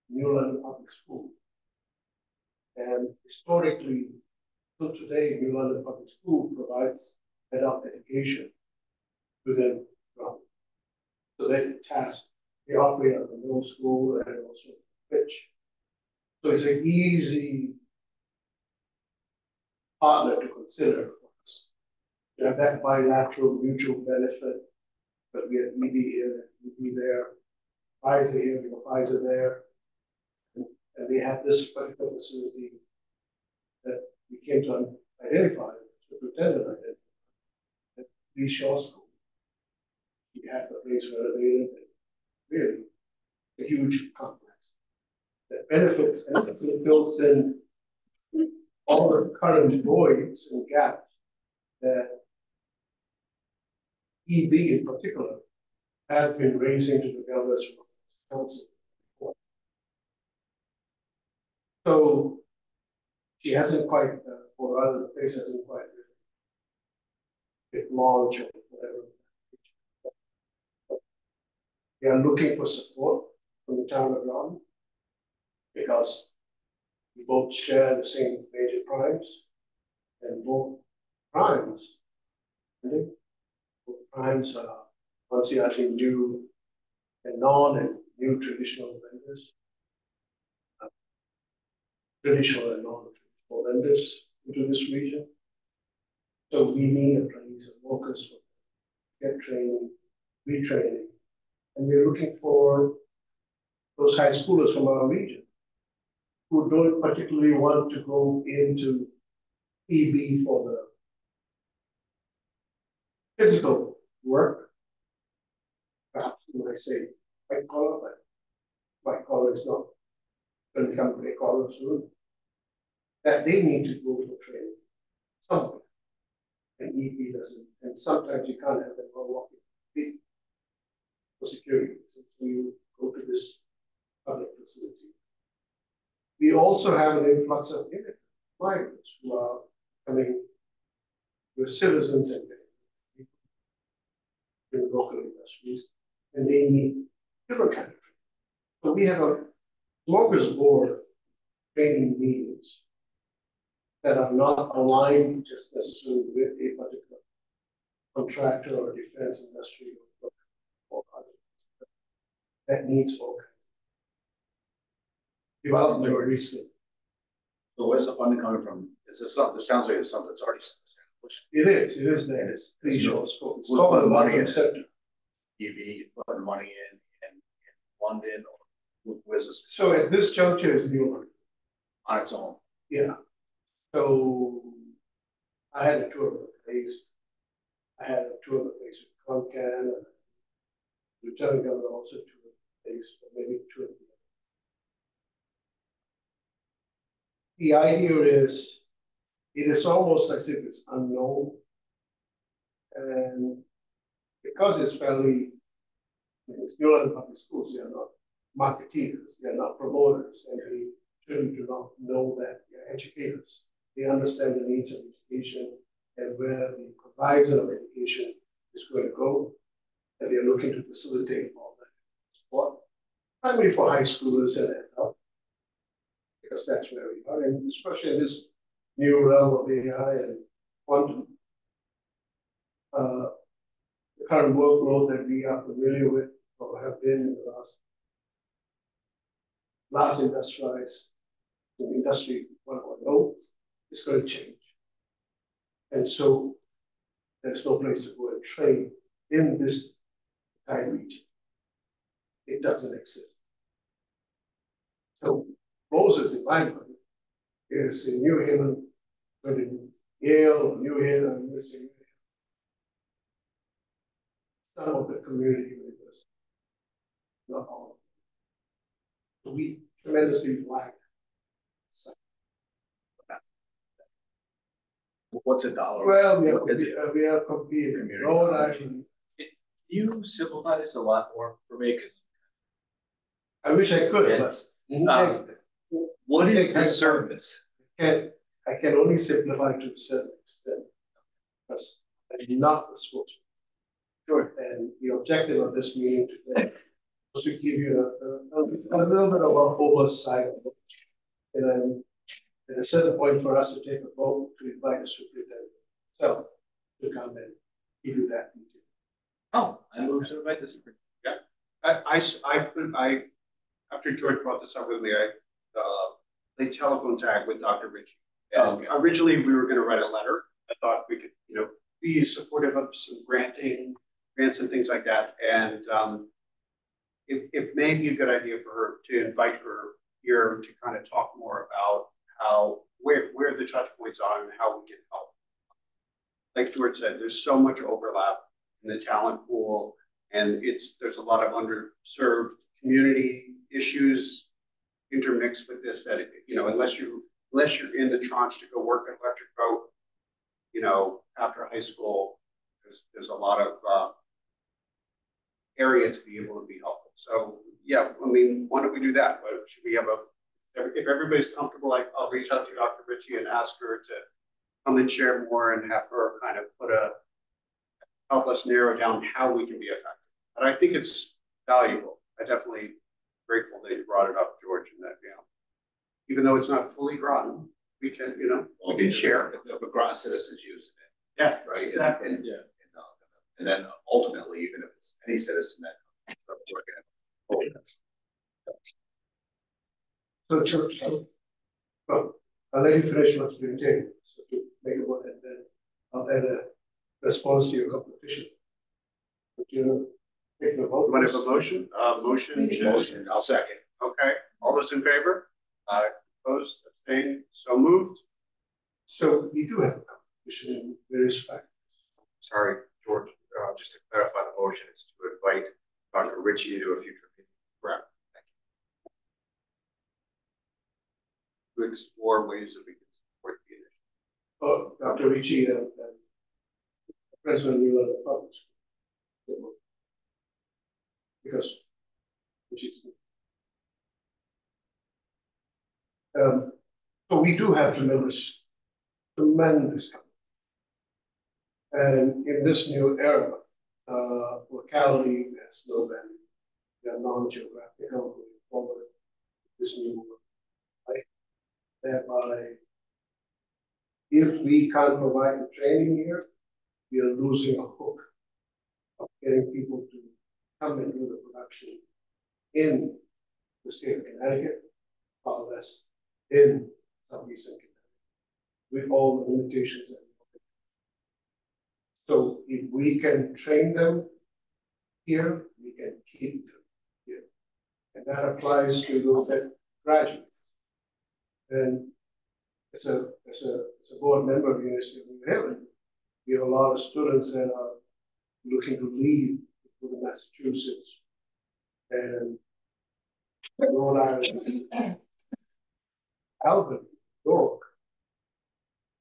New London Public School. And historically, till today, New London Public School provides adult education within Groton. So they operate at the middle school and also pitch. So it's an easy partner to consider for us. You have that bilateral mutual benefit, but we have ED here, ED there, Pfizer here, we have Pfizer there. And we have this particular facility that we came to identify, superintendent identified, at Lee Shaw School. We had the place renovated, really a huge complex that benefits and actually fills in all the current voids and gaps that EB in particular has been raising to the governor's council. So she hasn't quite, or rather the place hasn't quite launched or whatever. They are looking for support from the town of Groton because we both share the same major primes, and both primes are constantly new and non and new traditional vendors. Traditional and non-traditional vendors into this region. So we need a place, a locus for get training, retraining, and we're looking for those high schoolers from our region who don't particularly want to go into EB for the physical work. Perhaps when I say white collar, but white collar is not going to become gray collar soon. That they need to go for training somewhere. And EB doesn't, and sometimes you can't have them all walking feet for security reasons. So you go to this public facility. We also have an influx of immigrant migrants who are coming with citizens and in the local industries, and they need different kind of training. So we have a smorgasbord training meetings that are not aligned just necessarily with a particular contractor or defense industry or other that needs all kinds of development or research. So where's the funding coming from? Is this something, it sounds like it's something that's already established. It is there. It's It's called the money in center. EB putting money in London, or where's this? So at this juncture is New York. On its own. Yeah. So I had a tour of the place. I had a tour of the place with Concan, and Lieutenant Governor also toured the place, or maybe two of them. The idea is, it is almost as if it's unknown. And because it's fairly It's New England public schools, they are not marketeers, they are not promoters, and they truly do not know that they're educators. They understand the needs of education and where the provider of education is going to go, and they're looking to facilitate all that support, primarily for high schoolers and adults, because that's where we are, and especially in this new realm of AI and quantum. The current workload that we are familiar with or have been in the last industrialized industry 1.0 is going to change. And so there's no place to go and train in this time region. It doesn't exist. So closest in my mind is in New Haven, but in Yale, New Haven, University. Some of the community universities, not all. So we tremendously lack. What's a dollar? Well, we are competing. Community Rhode college. Island. You simplify this a lot more for me because I wish I could, but it's, what is the service? I can only simplify to a certain extent. Because I'm not the spokesman. Sure. And the objective of this meeting today was to give you a little bit of an oversight. And then at a certain point for us to take a vote to invite the superintendent himself to come and give you that detail. Oh, I move to invite the superintendent. I after George brought this up with me, I played telephone tag with Dr. Ritchie. And originally we were going to write a letter. I thought we could, be supportive of some grants and things like that. And it may be a good idea for her to invite her here to kind of talk more about where the touch points are and how we can help. Like George said, there's so much overlap in the talent pool, and there's a lot of underserved community issues intermixed with this that unless you're in the tranche to go work at Electric Boat, after high school, there's a lot of area to be able to be helpful. So yeah, I mean, why don't we do that? But should we have if everybody's comfortable, I'll reach out to Dr. Ritchie and ask her to come and share more and have her kind of help us narrow down how we can be effective. And I think it's valuable. I definitely grateful that you brought it up, George, and that, even though it's not fully Groton, we can, we can share. If a Groton citizen's using it. Yeah, right. Exactly. And then ultimately, even if it's any citizen that working So I'll let you finish what's being taken, so to make it one, and then I'll add a response to your competition. But take the vote. Want to have a motion? Motion, I'll second. Okay, all those in favor? Opposed, abstained, so moved. So we do have a competition in various factors. Sorry, George, just to clarify the motion, is to invite Dr. Ritchie to a future meeting. Correct. To explore ways that we can support the initiative. Oh, Dr. Ritchie and President Wheeler of the Public School. Because so we do have tremendous company. And in this new era, locality has no value. They are non-geographical forward this new world. Right? Thereby, if we can't provide the training here, we are losing a hook of getting people to come and do the production in the state of Connecticut, far less in southeastern Connecticut, with all the limitations that. So if we can train them here, we can keep them here. And that applies to those that graduate. And as a board member of the University of New Haven, we have a lot of students that are looking to leave to Massachusetts and Rhode Island, Albany, York,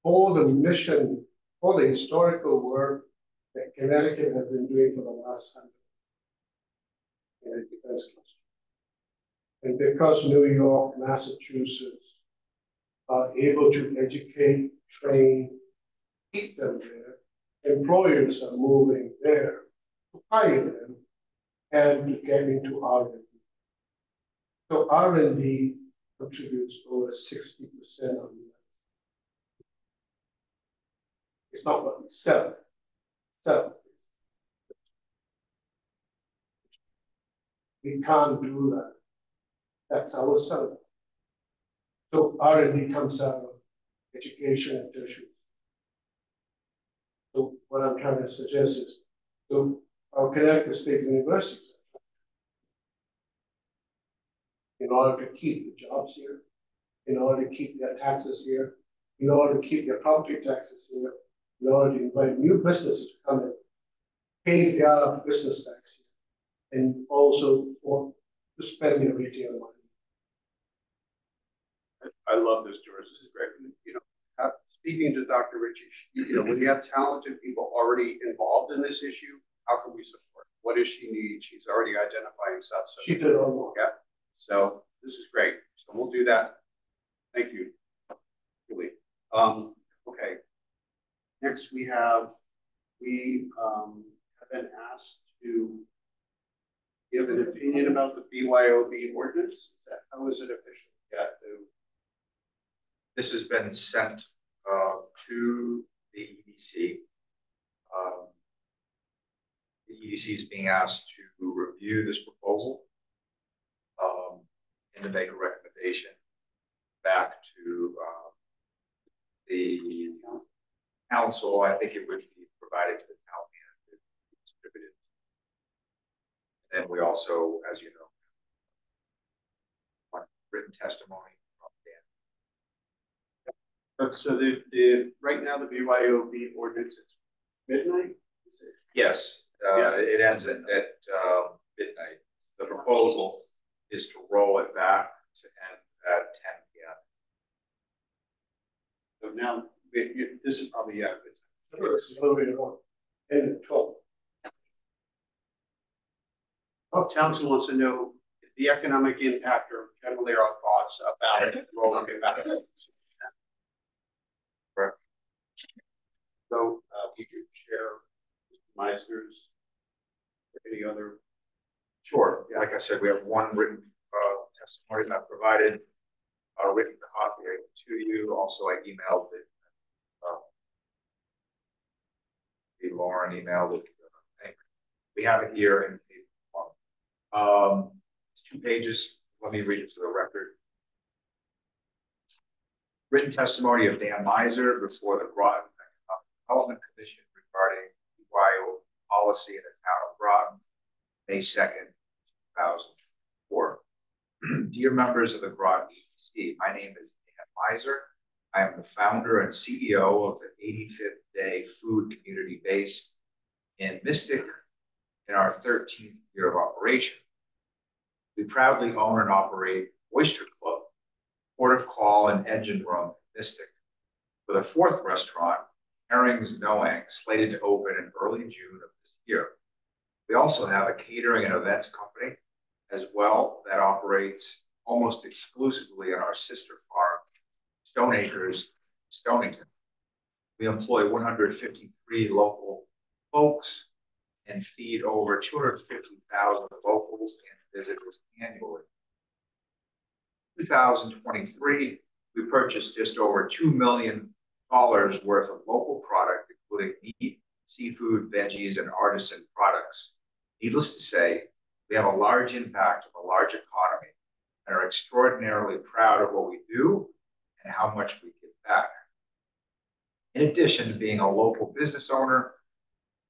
all the mission, all the historical work that Connecticut has been doing for the last 100 years. in a defense cluster. And because New York, Massachusetts are able to educate, train, keep them there, employers are moving there to hire them and to get into R&D. So R&D contributes over 60% of the. It's not what we sell. We can't do that. That's our selling. So R&D comes out of education and tertiary. So what I'm trying to suggest is, so our Connecticut State Universities, in order to keep the jobs here, in order to keep their taxes here, in order to keep their property taxes here, in order to invite new businesses to come in, pay their business tax here, and also for to spend their retail money. I love this, George. This is great. You know, speaking to Dr. Ritchie, you know, when you have talented people already involved in this issue, how can we support? What does she need? She's already identifying stuff. So She did all that. yeah. So this is great. So we'll do that. Thank you. Julie. Okay. Next we have been asked to give an opinion about the BYOB ordinance. How is it official? Yeah. This has been sent to the EDC. The EDC is being asked to review this proposal and to make a recommendation back to the council. I think it would be provided to the town and distributed. And then we also, as you know, want written testimony. So the right now the BYOB ordinance is midnight? Yes, it ends at midnight. The proposal is to roll it back to end at 10 p.m. So now this is probably It's a little bit more. And 12. Townsend wants to know the economic impact or generally our thoughts about it, rolling it back. Correct. So would you share Meisner's or any other? Sure. Yeah, like I said, we have one written testimony that I provided a written copy to you. Also, I emailed it. Lauren emailed it. We have it here in it's 2 pages. Let me read it to the record. Written testimony of Dan Meiser before the Groton Development Commission regarding BYO policy in the town of Groton, May 2nd, 2004. Dear members of the Groton EDC, my name is Dan Meiser. I am the founder and CEO of the 85th Day Food Community based in Mystic in our 13th year of operation. We proudly own and operate Oyster Club, Port of Call, and Engine Room in Mystic, with a 4th restaurant, Herring's Noang, slated to open in early June of this year. We also have a catering and events company as well that operates almost exclusively on our sister farm, Stone Acres, Stonington. We employ 153 local folks and feed over 250,000 locals and visitors annually. 2023, we purchased just over $2 million worth of local product, including meat, seafood, veggies, and artisan products. Needless to say, we have a large impact on a large economy and are extraordinarily proud of what we do and how much we give back. In addition to being a local business owner,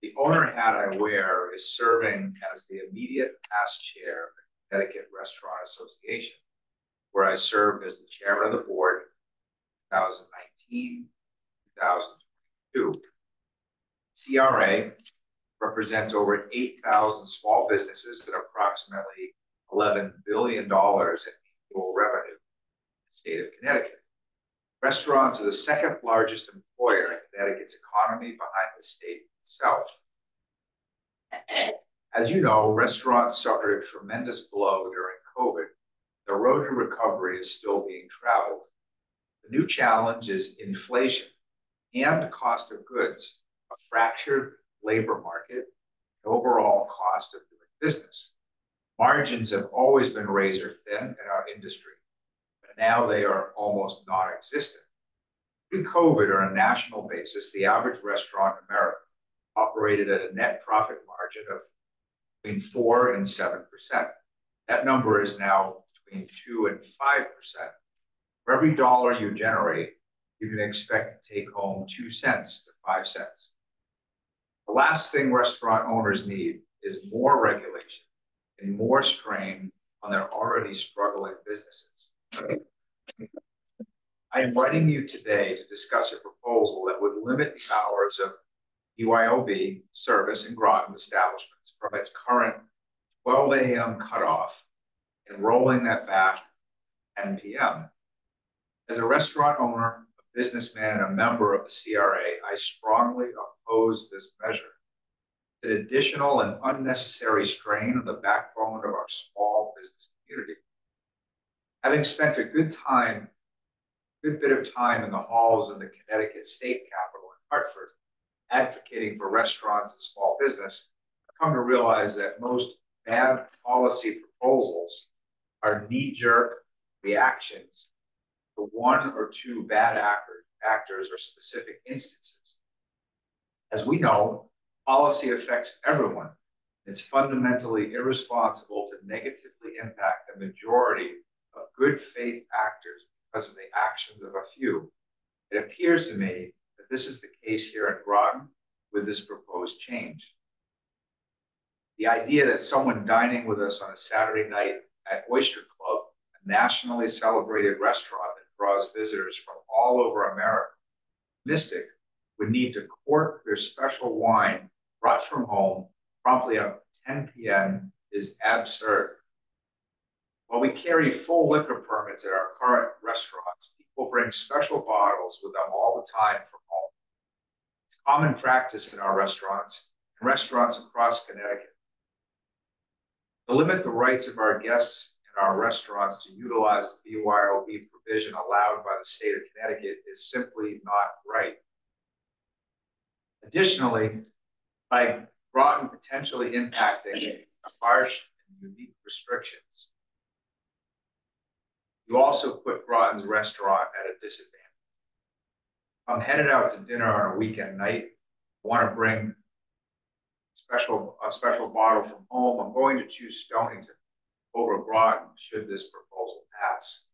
the owner hat I wear is serving as the immediate past chair of the Connecticut Restaurant Association, where I served as the chairman of the board in 2019, 2022. CRA represents over 8,000 small businesses with approximately $11 billion in annual revenue in the state of Connecticut. Restaurants are the 2nd largest employer in Connecticut's economy behind the state itself. As you know, restaurants suffered a tremendous blow during COVID. The road to recovery is still being traveled. The new challenge is inflation and cost of goods, a fractured labor market, and overall cost of doing business. Margins have always been razor thin in our industry, but now they are almost non-existent. Pre-COVID, on a national basis, the average restaurant in America operated at a net profit margin of between 4 and 7%. That number is now between 2 and 5%. For every dollar you generate, you can expect to take home 2 cents to 5 cents. The last thing restaurant owners need is more regulation and more strain on their already struggling businesses. I am writing you today to discuss a proposal that would limit the hours of BYOB service in Groton establishments from its current 12 a.m. cutoff and rolling that back to 10 p.m. As a restaurant owner, a businessman, and a member of the CRA, I strongly oppose this measure. It's an additional and unnecessary strain on the backbone of our small business community. Having spent a good bit of time in the halls of the Connecticut state capitol in Hartford, advocating for restaurants and small business, I've come to realize that most bad policy proposals are knee-jerk reactions to one or two bad actors or specific instances. As we know, policy affects everyone. It's fundamentally irresponsible to negatively impact the majority of good faith actors because of the actions of a few. It appears to me that this is the case here at Groton with this proposed change. The idea that someone dining with us on a Saturday night at Oyster Club, a nationally celebrated restaurant that draws visitors from all over America, Mystic, would need to cork their special wine brought from home promptly at 10 p.m. is absurd. While we carry full liquor permits at our current restaurants, people bring special bottles with them all the time from home. It's common practice in our restaurants and restaurants across Connecticut. To limit the rights of our guests in our restaurants to utilize the BYOB provision allowed by the state of Connecticut is simply not right. Additionally, by Groton potentially impacting harsh and unique restrictions, you also put Groton's restaurant at a disadvantage. I'm headed out to dinner on a weekend night. I want to bring a special bottle from home. I'm going to choose Stonington over Groton should this proposal pass.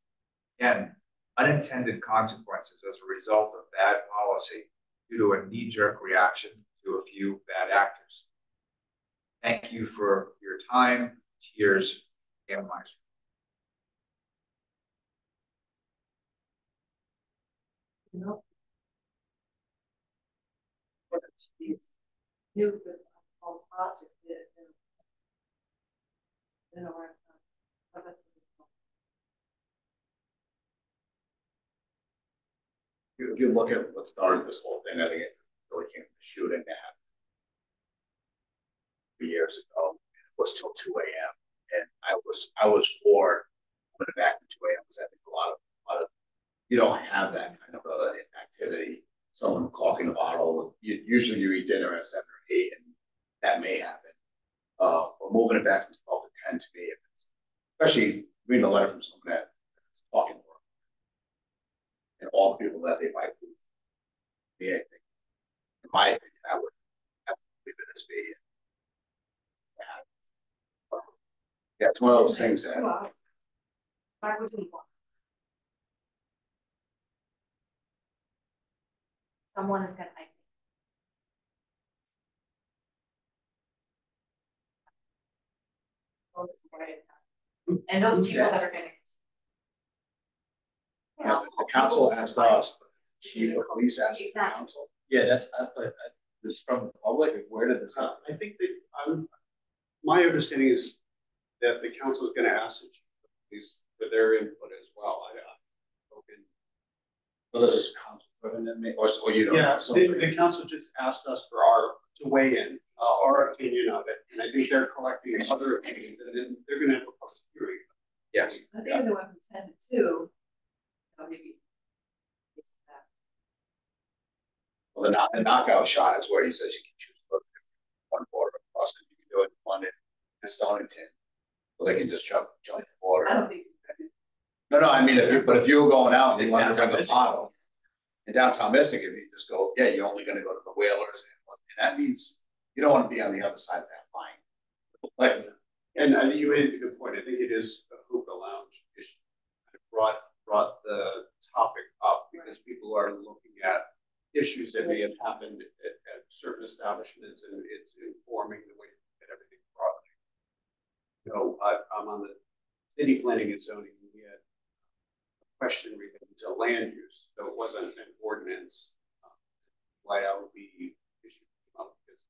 Again, unintended consequences as a result of bad policy due to a knee-jerk reaction to a few bad actors. Thank you for your time. Cheers, Gail Meister. No. If you look at what started this whole thing, I think it really came from the shooting that happened 3 years ago. It was till 2 a.m. and I was for putting it back to 2 a.m. because I think a lot of you don't have that kind of activity. Someone caulking a bottle. Usually you eat dinner at 7 or 8, and that may happen. But moving it back from 12 to 10 to me, if it's, especially reading a letter from someone that's talking for them, and all the people that they buy food. Yeah, I think, in my opinion, I would leave it as be. Yeah, it's one of those things that. Why would we want? Someone is going to. And those people that are going to. The council asked us, the chief of police asked the council. Yeah, this is from the public. Where did this come? I think that my understanding is that the council is going to ask the chief of police for their input as well. So this is council, or you don't. Yeah, the council just asked us to weigh in. our opinion of it, and I think they're collecting other opinions, and then they're gonna have a public hearing. Yes. I think the one who sent it too. Maybe. Well, the knockout shot is where he says you can choose one border across, and you can do it in London and Stonington, so they can just jump the border. I don't think. No, I mean, if you were going out and you wanted to bring a bottle in downtown Mystic, if you just go, yeah, you're only gonna go to the Whalers, and that means you don't want to be on the other side of that line. Like, And I think you made a good point. I think it is a hookah lounge issue. It brought the topic up because people are looking at issues that may have happened at certain establishments, and it's informing the way that everything properly. You know, I'm on the city planning and zoning. We had a question related to land use, so it wasn't an ordinance. YLB issue came up because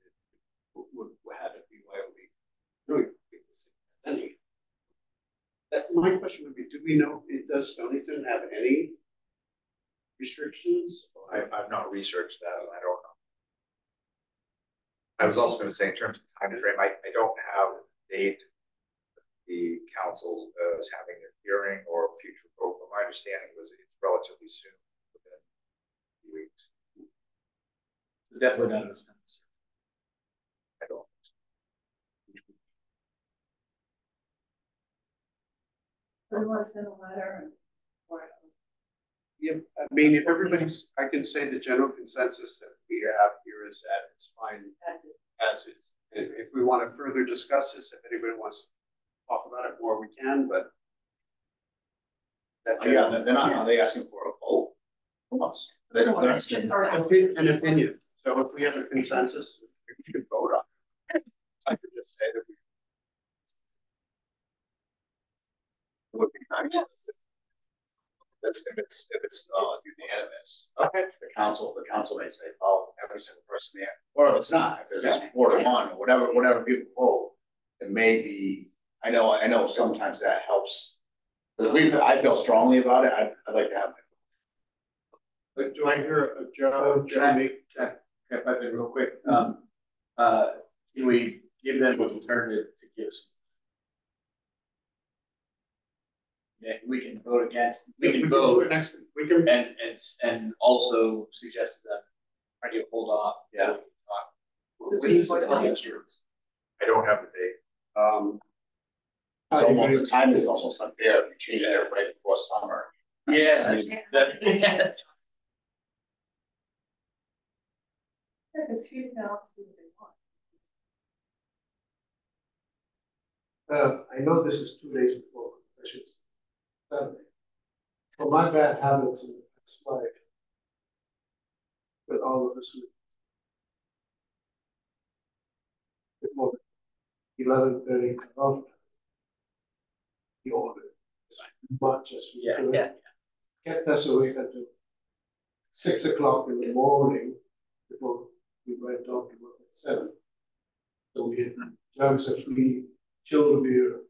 it had to be YLB doing any. My question would be, do we know, does Stonington have any restrictions? I've not researched that, and I don't know. I was also going to say, in terms of time frame, I don't have a date the council is having a hearing or a future vote, but my understanding was it's relatively soon, within a few weeks. Definitely not as. I don't. So you want to send a letter or? Yeah, I mean, if everybody's, I can say the general consensus that we have here is that it's fine as is. And if we want to further discuss this, if anybody wants to talk about it more, we can, but. yeah, they're not, are they asking for a vote from us? They're asking An opinion. So if we have a consensus, we can vote on it. I could just say that we. It would be nice. If it's unanimous, Okay. the council may say, oh, every single person there, or if it's not, if there's 4-1 or whatever people vote, it may be. I know sometimes that helps. But I feel strongly about it. I'd like to have. But do I hear a Joe? Can I pipe in real quick? Can we give them an alternative to give us? Yeah, we can vote against. We can vote next week. We can and also suggest that try to hold off. Yeah. I don't have the date. It's almost, the timing is almost unfair if you change it right before summer. Yeah, Because you know what they want. I know this is 2 days before confessions Saturday. For my bad habits in the past life, with all of this before 11:30 cutoff, the order is much as we could. Kept us awake until 6 o'clock in the morning before we went off to work at 7. So we had jugs of free chilled beer,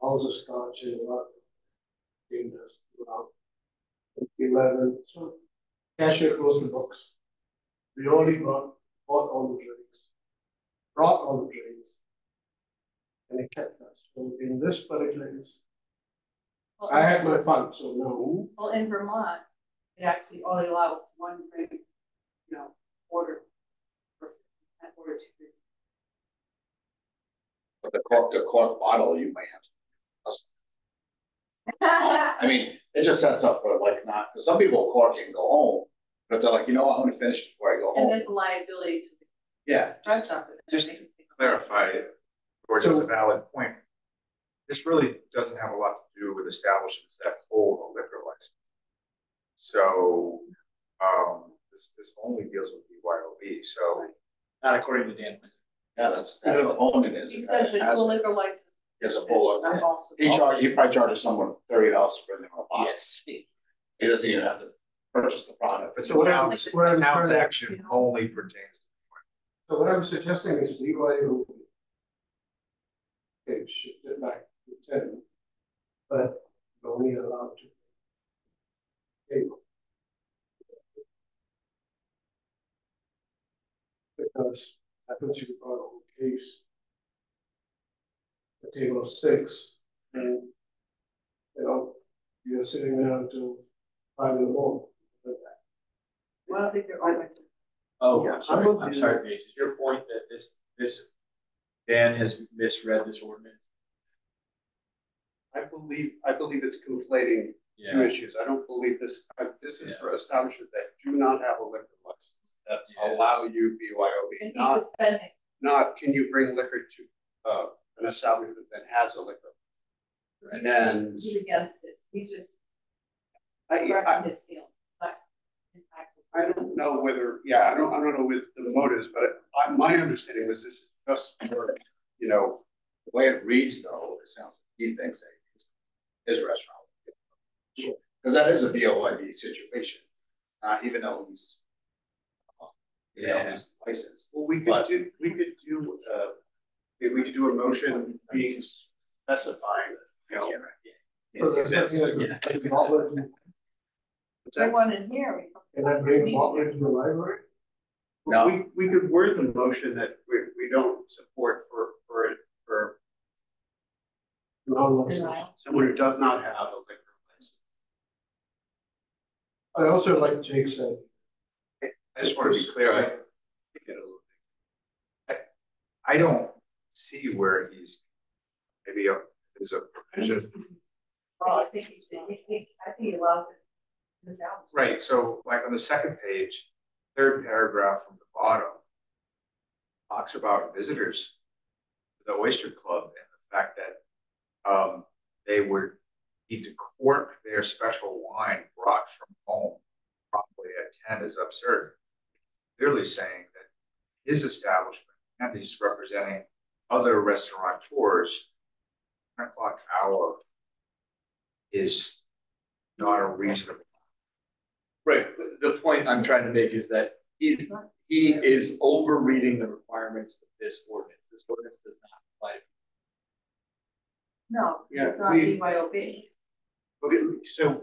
also scotch and a lot of us throughout 11. So cashier closed the books. We only bought all the drinks, and it kept us. So in this particular instance, I had my fun, so no. Well, in Vermont, they actually only allow one drink, order order 2 drinks. But the cork bottle, you might have to. I mean, it just sets up for like not, because some people cork and go home, but they're like, you know what, I'm gonna finish before I go And home. then the liability to the Yeah. restaurant. Just clarify it, or it's a valid point. This really doesn't have a lot to do with establishments that hold a liquor license. So, this only deals with BYOB, so. Not according to Dan. Yeah, that's the opponent is. He says that the liquor license. There's a full. I'm also. He probably charges someone $30 for their bottle. Yes. He doesn't even have to purchase the product. But So what I'm town's trying to- action only pertains. So what I'm suggesting is BYO. Okay, shift it back to 10, but only allowed to. Table. because happens you brought a whole case, a table of 6, and you're sitting there until 5 in the morning. Well, I think they're all like. Oh, Yeah, I'm sorry, I'm I'm sorry, Paige, is your point that this Dan has misread this ordinance? I believe it's conflating two Yeah, issues. I don't believe this is Yeah. for establishments that do not have a liquor license that Yeah. allow you BYOB, And not he's defending. not can you bring liquor to an establishment that has a liquor. Right. And He's against it. He's just I expressing his feelings, but in fact. don't know whether, I don't know what the motives, but my understanding was this is just for, The way it reads though, it sounds like he thinks that his restaurant. Because that is a BOID situation, even though he's, he's licensed. well, we could do a motion being specifying, So there's something like a bottle in- Everyone in here. Can I bring a bottle into the library? No. We could word the motion that we don't support for Non-licensed. someone who does not have a liquor license. I also like Jake said, I just want to be clear, I don't see where he's, maybe there's a provision. I think he loves it. This album. Right, so like on the second page, third paragraph from the bottom, talks about visitors to the Oyster Club and the fact that they would need to cork their special wine brought from home probably at 10 is absurd. Clearly saying that his establishment, and he's representing other restaurateurs, 10 o'clock hour is not a reasonable. right, the point I'm trying to make is that he is over reading the requirements of this ordinance. This ordinance does not apply to. No, Yeah, it's not BYOB. Okay, so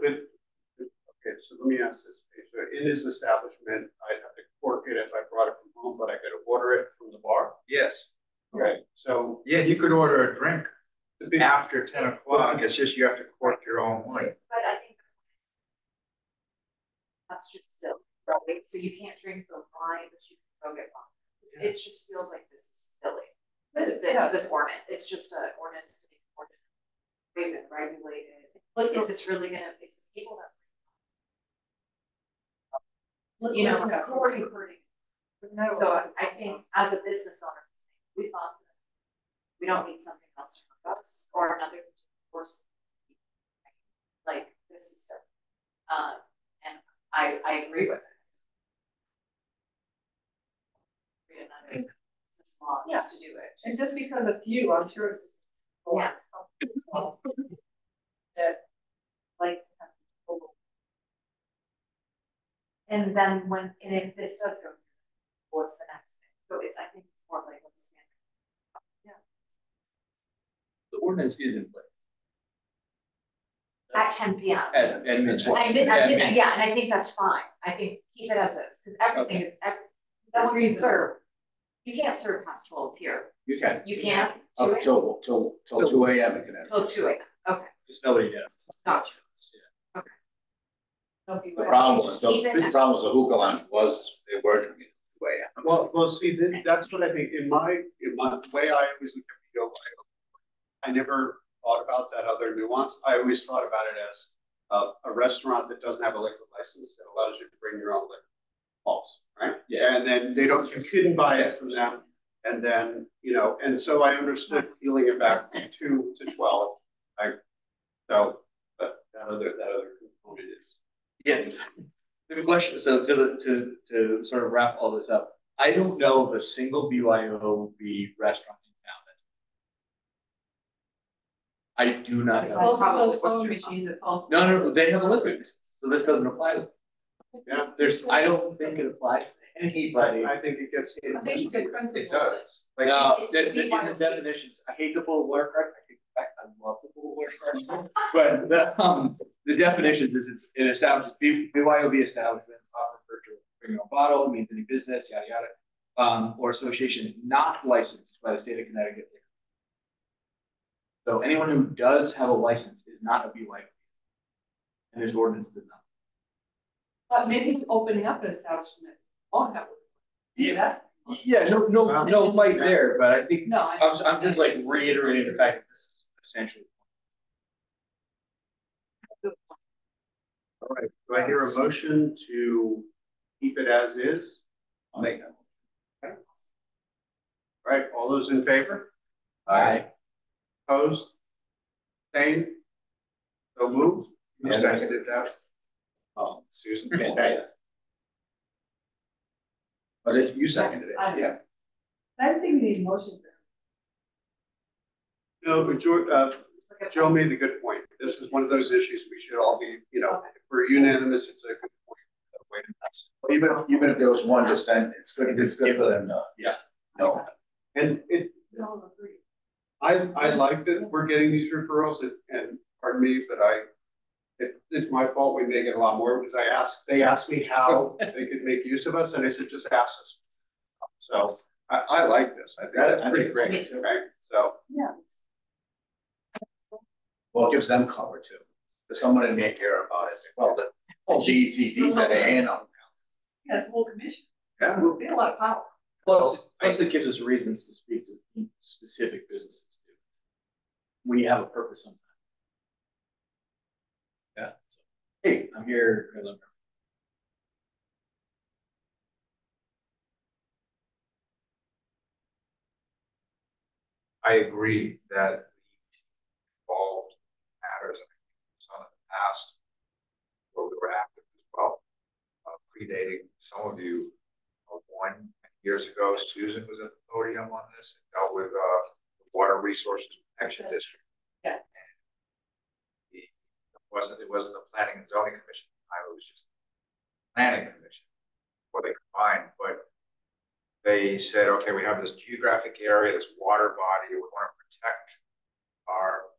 let me ask this. So in his establishment, I'd have to cork it if I brought it from home, but I could order it from the bar. Yes. Right. So Yeah, you could order a drink after 10 o'clock. It's just you have to cork your own wine. But I think that's just silly, right? So you can't drink the wine, but you can go get wine. It just feels like this is silly. This ordinance, it's just an ordinance to be regulated. Look, is this really gonna, is the people that, who are you hurting? So I think as a business owner, we thought that we don't need something else to hurt us or another to force. Like this is so, and I agree with it. Read another this law just to do it. And just because a few, I'm sure it's. Yeah. That like. And then and if this does go, what's the next thing? So it's, I think it's more like what's standard. The ordinance is in place. At 10 p.m. And it's what? At midnight, yeah, and I think that's fine. I think keep it as is, because everything is, that's where you serve. You can't serve past 12 here. You can. You can't? Up till 2 a.m. in Connecticut. Till 2 a.m. Okay, Just nobody did. gotcha. The problem was, the problem was the hookah lounge they were drinking 2 a.m. well, see, that's what I think in my way I always look at BYOB. I never thought about that other nuance. I always thought about it as a restaurant that doesn't have a liquor license that allows you to bring your own liquor. False, right? Yeah. And then you couldn't buy it from them. And then, and so I understood peeling it back from 2 to 12. But that other component is. Yeah. The question, so to sort of wrap all this up, I don't know of a single BYOB restaurant in town that's. I do not know. Both of those phone machines at home. No, they have a liquid, so this doesn't apply to them. Yeah. I don't think it applies to anybody. I think it gets. I think it's a good principle. It does. No, in the definitions, I hate to pull a word card. I love to pull a word card. But the definitions is it's an establishment, BYOB establishment, offer for bring your own bottle, means any business, yada or association not licensed by the state of Connecticut. So anyone who does have a license is not a BYOB. And this ordinance does not. But maybe it's opening up an establishment. Oh, that would. Yeah. Yeah, no fight there, but I think, No, I'm just like reiterating the fact that this is essentially. All right, do I hear a motion to keep it as is? I'll make that. Okay. All right, all those in favor? Aye. Opposed? Same? So moved? Who seconded that? Oh, Susan? yeah. But you seconded it, I- yeah. I think we need motion. No, but Joe made the good point. This is one of those issues we should all be, you know, if we're unanimous, it's a good point. Even if there was one dissent, it's good for them to. Yeah. No. And No, agree. I like that we're getting these referrals and pardon me, but it's my fault. We may get a lot more because they asked me how they could make use of us and I said, just ask us. So I like this. I think that's pretty great. Right. So. Yeah. Well, it gives them cover too. There's someone may hear about it, say, well, the whole DEC said a hand on. Yeah, it's a whole commission. Yeah. We have a lot of power. Plus it gives us reasons to speak to specific businesses. When you have a purpose sometimes. Yeah. So, hey, I'm here. I agree that involved matters in some of the past where we were active as well, predating some of you. Years ago, Susan was at the podium on this and dealt with the Water Resources Protection District. Yeah. And it wasn't the Planning and Zoning Commission at the time, it was just the Planning Commission where they combined, but they said, okay, we have this geographic area, this water body, we want to protect our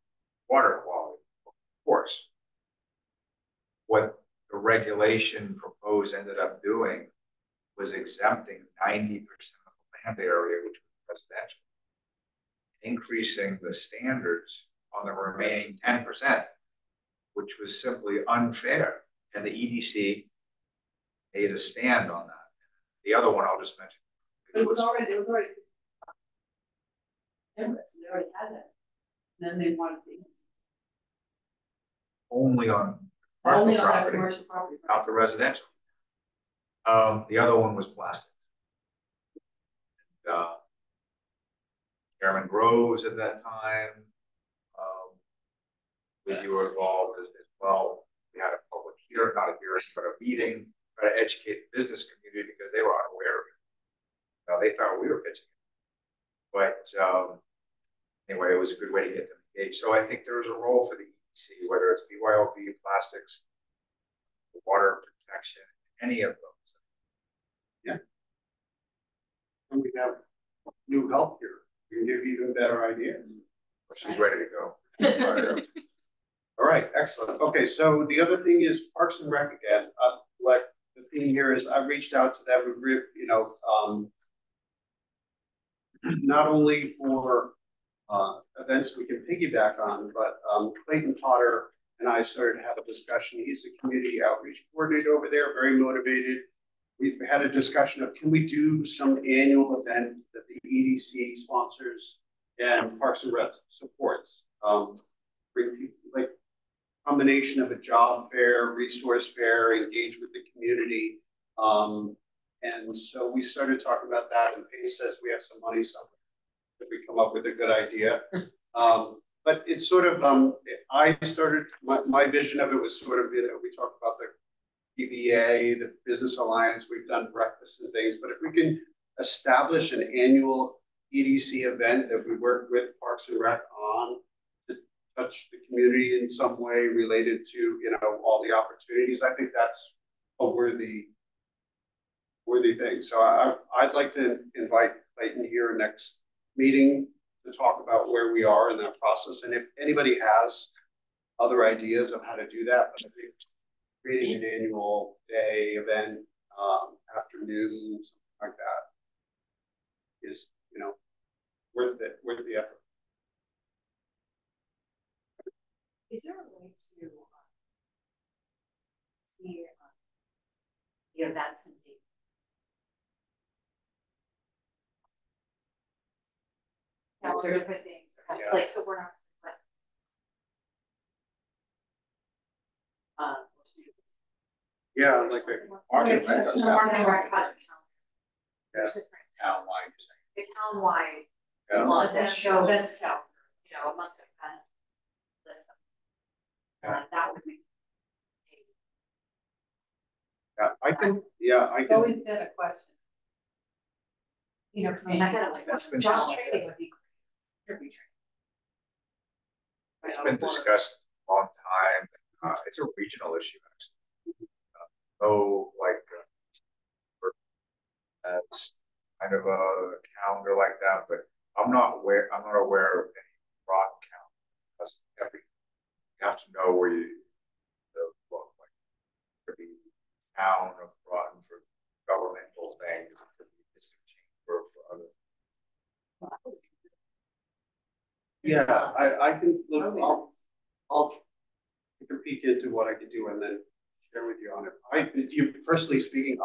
water quality, of course. What the regulation proposed ended up doing was exempting 90% of the land area, which was residential, increasing the standards on the remaining 10%, which was simply unfair. And the EDC made a stand on that. The other one I'll just mention. It was already. They already had it. Then they wanted to. Only on Only commercial on that property, commercial property. not the residential. The other one was plastic. Chairman Groves at that time, you were involved as well. We had a public hearing, not a hearing, but a meeting, try to educate the business community because they were unaware of it. Now they thought we were pitching it. But anyway, it was a good way to get them engaged. So I think there is a role for the EDC, whether it's BYOB, plastics, water protection, any of those. Yeah. And we have new help here. We can give you even better ideas. She's ready to go. All right, excellent. Okay, so the other thing is Parks and Rec again. Like the thing here is I reached out to them, you know, not only for events we can piggyback on, but Clayton Potter and I started to have a discussion. He's a community outreach coordinator over there, very motivated. We've had a discussion of can we do some annual event that the EDC sponsors and Parks and Rec supports. Bring people like combination of a job fair, resource fair, engage with the community. And so we started talking about that, and Paige says we have some money somewhere if we come up with a good idea. But it's sort of, I started, my vision of it was sort of, you know, we talked about the PBA, the Business Alliance, we've done breakfasts and things, but if we can establish an annual EDC event that we work with Parks and Rec on to touch the community in some way related to, you know, all the opportunities, I think that's a worthy thing. So I'd like to invite Clayton here next meeting to talk about where we are in that process. And if anybody has other ideas of how to do that, but I think creating an annual day event, afternoon, something like that. is, worth the effort. Is there a way to see the events and dates? Different things, Yeah. like, so we're not. Yeah, like Market rec does have Market rec has a calendar. Yeah. There's different, townwide, you're saying. the townwide, Yeah. month that shows, This- a month event list. That would be. I think, I It's can, always been a question. Cause I mean, I gotta like, That's been job discussed. training would be great. Interview training. It's been discussed a long time. It's a regional issue, actually. As kind of a calendar like that, but I'm not aware of any broad calendar, because you have to know where you look, like every town of Groton for governmental things, it could be district chamber for other. I can look, I'll take a peek into what I could do and then share with you on it. Personally speaking,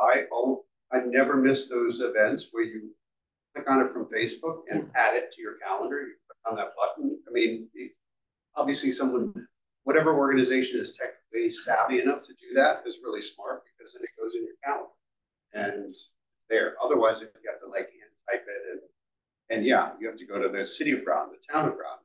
I never miss those events where you click on it from Facebook and add it to your calendar. You click on that button. I mean, obviously whatever organization is technically savvy enough to do that is really smart, because then it goes in your calendar and there. Otherwise, if you have to like hand type it and you have to go to the city of Groton, the town of Groton,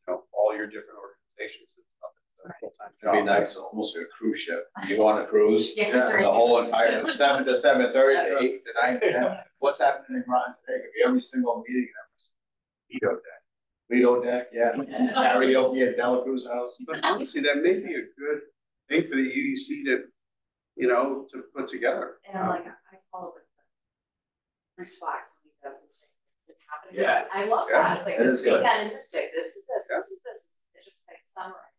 and all your different organizations and stuff. It's a full-time job. It'd be nice, almost like a cruise ship. You go on a cruise, Yeah. the whole entire 7 to 7:30 to 8 to 9 to 10. What's happening in Groton today? Could be every single meeting. Lido deck, yeah. Karaoke at Dela Cruz House. But honestly, that may be a good thing for the UDC to put together. And like, I follow with Bruce Fox when he does this thing. It's happening. Yeah. I love Yeah. that. It's like That this is good. weekend in Mystic, this is this, Yeah. this is this. It's just like summarize.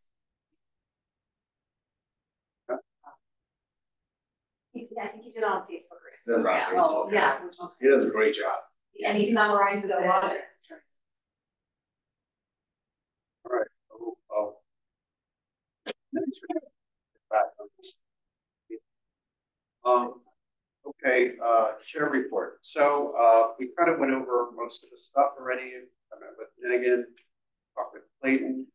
I think he did it on Facebook or That's right. Instagram. Oh, yeah. He does a great job. And he summarizes a lot of it. All right. Okay, chair report. So we kind of went over most of the stuff already. I met with Megan, talked with Clayton.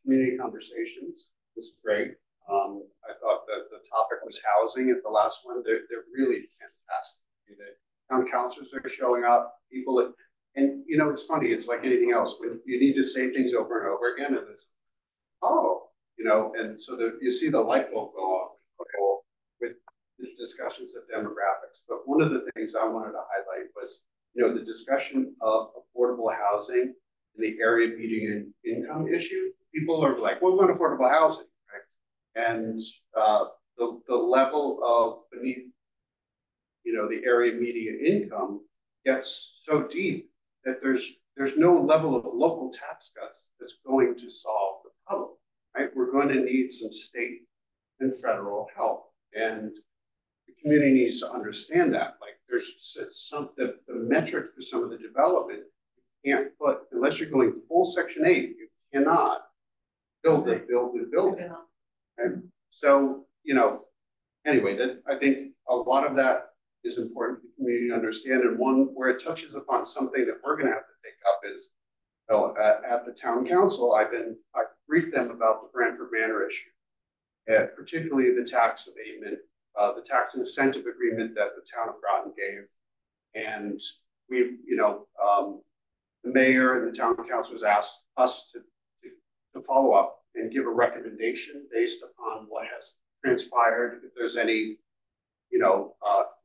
Community conversations was great. I thought that the topic was housing at the last one. They're really fantastic. The town councilors are showing up, people, and it's funny, it's like anything else. When you need to say things over and over again, and it's, and so you see the light bulb go off with the discussions of demographics. But one of the things I wanted to highlight was, the discussion of affordable housing and the area median income issue. People are like, well, we want affordable housing, right? And the level of beneath, the area median income gets so deep that there's no level of local tax cuts that's going to solve the problem, right? We're going to need some state and federal help, and the community needs to understand that. Like, there's the metric for some of the development you can't put, unless you're going full Section 8, you cannot build it. And so, anyway, I think a lot of that is important for the community to understand. And one where it touches upon something that we're going to have to take up is, at the town council, I briefed them about the Brantford Manor issue, particularly the tax abatement, the tax incentive agreement that the town of Groton gave. And we, the mayor and the town councilors asked us to follow up and give a recommendation based upon what has transpired. If there's any,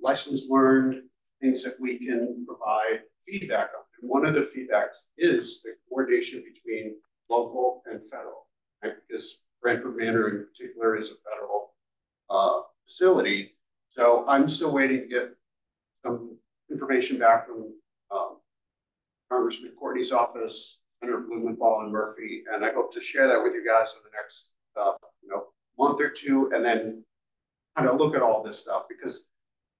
lessons learned, things that we can provide feedback on. And one of the feedbacks is the coordination between local and federal, right? Because Brantford Manor in particular is a federal facility. So I'm still waiting to get some information back from Congressman Courtney's office, Senator Blumenthal and Murphy, and I hope to share that with you guys in the next month or two, and then kind of look at all this stuff, because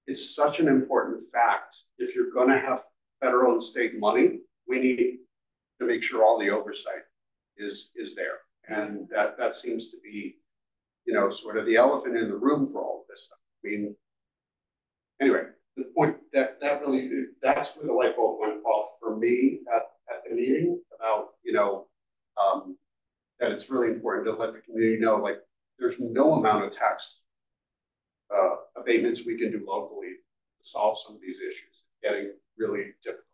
it's such an important fact. If you're going to have federal and state money, we need to make sure all the oversight is there. And that seems to be, you know, sort of the elephant in the room for all of this stuff. I mean, anyway, the point that really, that's where the light bulb went off for me at the meeting about, you know, that it's really important to let the community know, like, there's no amount of tax abatements we can do locally to solve some of these issues. It's getting really difficult.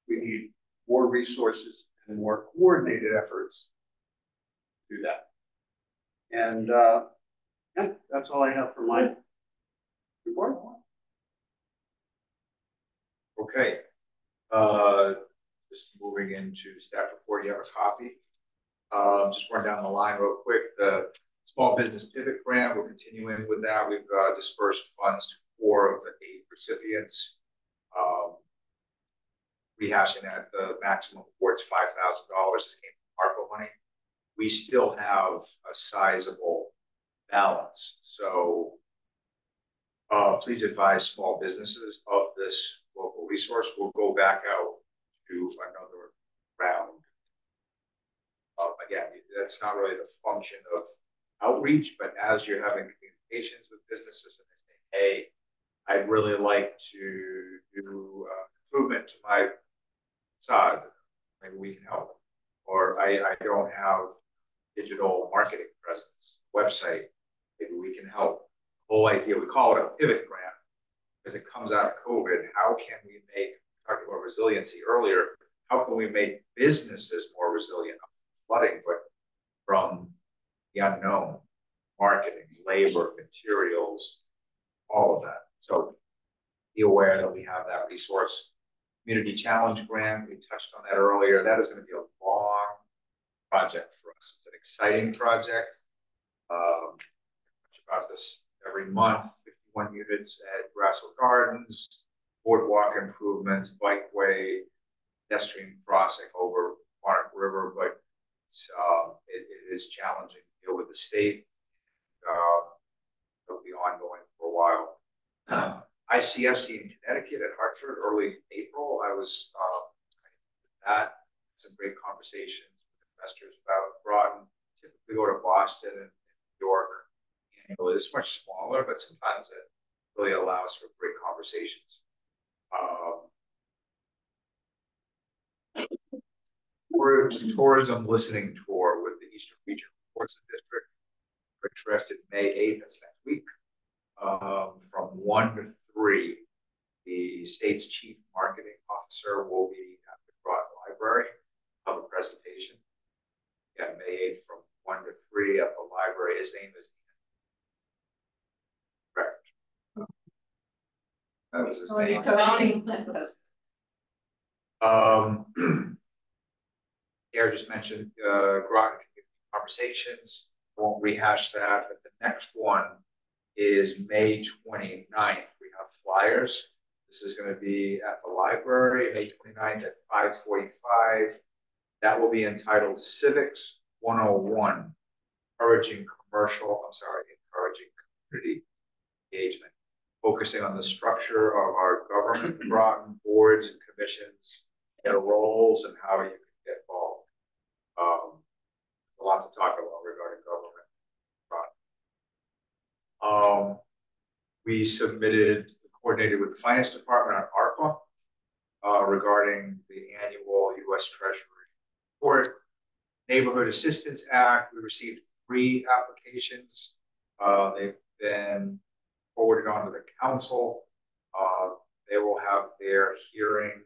We need more resources and more coordinated efforts to do that. And yeah, that's all I have for my report. Okay. Just moving into staff report, you have a copy. Just run down the line real quick. The small business pivot grant, we're continuing with that. We've dispersed funds to 4 of the 8 recipients. Rehashing that, the maximum award's $5,000. This came from ARPA money. We still have a sizable balance. So please advise small businesses of this local resource. We'll go back out to another round. Again, that's not really the function of outreach, but as you're having communications with businesses and they say, hey, I'd really like to do improvement to my side, maybe we can help. Or I don't have digital marketing presence, website, maybe we can help. The whole idea, we call it a pivot grant, because it comes out of COVID. How can we make, talking about resiliency earlier, how can we make businesses more resilient? Flooding, but from the unknown, marketing, labor, materials, all of that. So be aware that we have that resource. Community Challenge Grant, we touched on that earlier. That is going to be a long project for us. It's an exciting project. About this every month, 51 units at Grasswood Gardens, boardwalk improvements, bikeway, pedestrian crossing over Monarch River, but it is challenging to deal with the state. It'll be ongoing for a while. ICSC in Connecticut at Hartford, early April. I was that. Some great conversations with investors about Groton. Typically go to Boston and New York. Annually, it's much smaller, but sometimes it really allows for great conversations. We're a tourism listening tour with the Eastern Region Ports District. We're interested May 8th, that's next week, from 1 to 3. The state's chief marketing officer will be at the Groton Library of a presentation. Yeah, May 8th from 1 to 3 at the library. His name is correct. That was his name. Sarah just mentioned Groton conversations. I won't rehash that, but the next one is May 29th. We have flyers. This is going to be at the library, May 29th at 5:45. That will be entitled Civics 101, encouraging community engagement, focusing on the structure of our government, Groton boards and commissions, their roles, and how you can get involved. A lot to talk about regarding government. We coordinated with the finance department on ARPA regarding the annual U.S. Treasury report. Neighborhood Assistance Act, we received 3 applications. They've been forwarded on to the council. They will have their hearing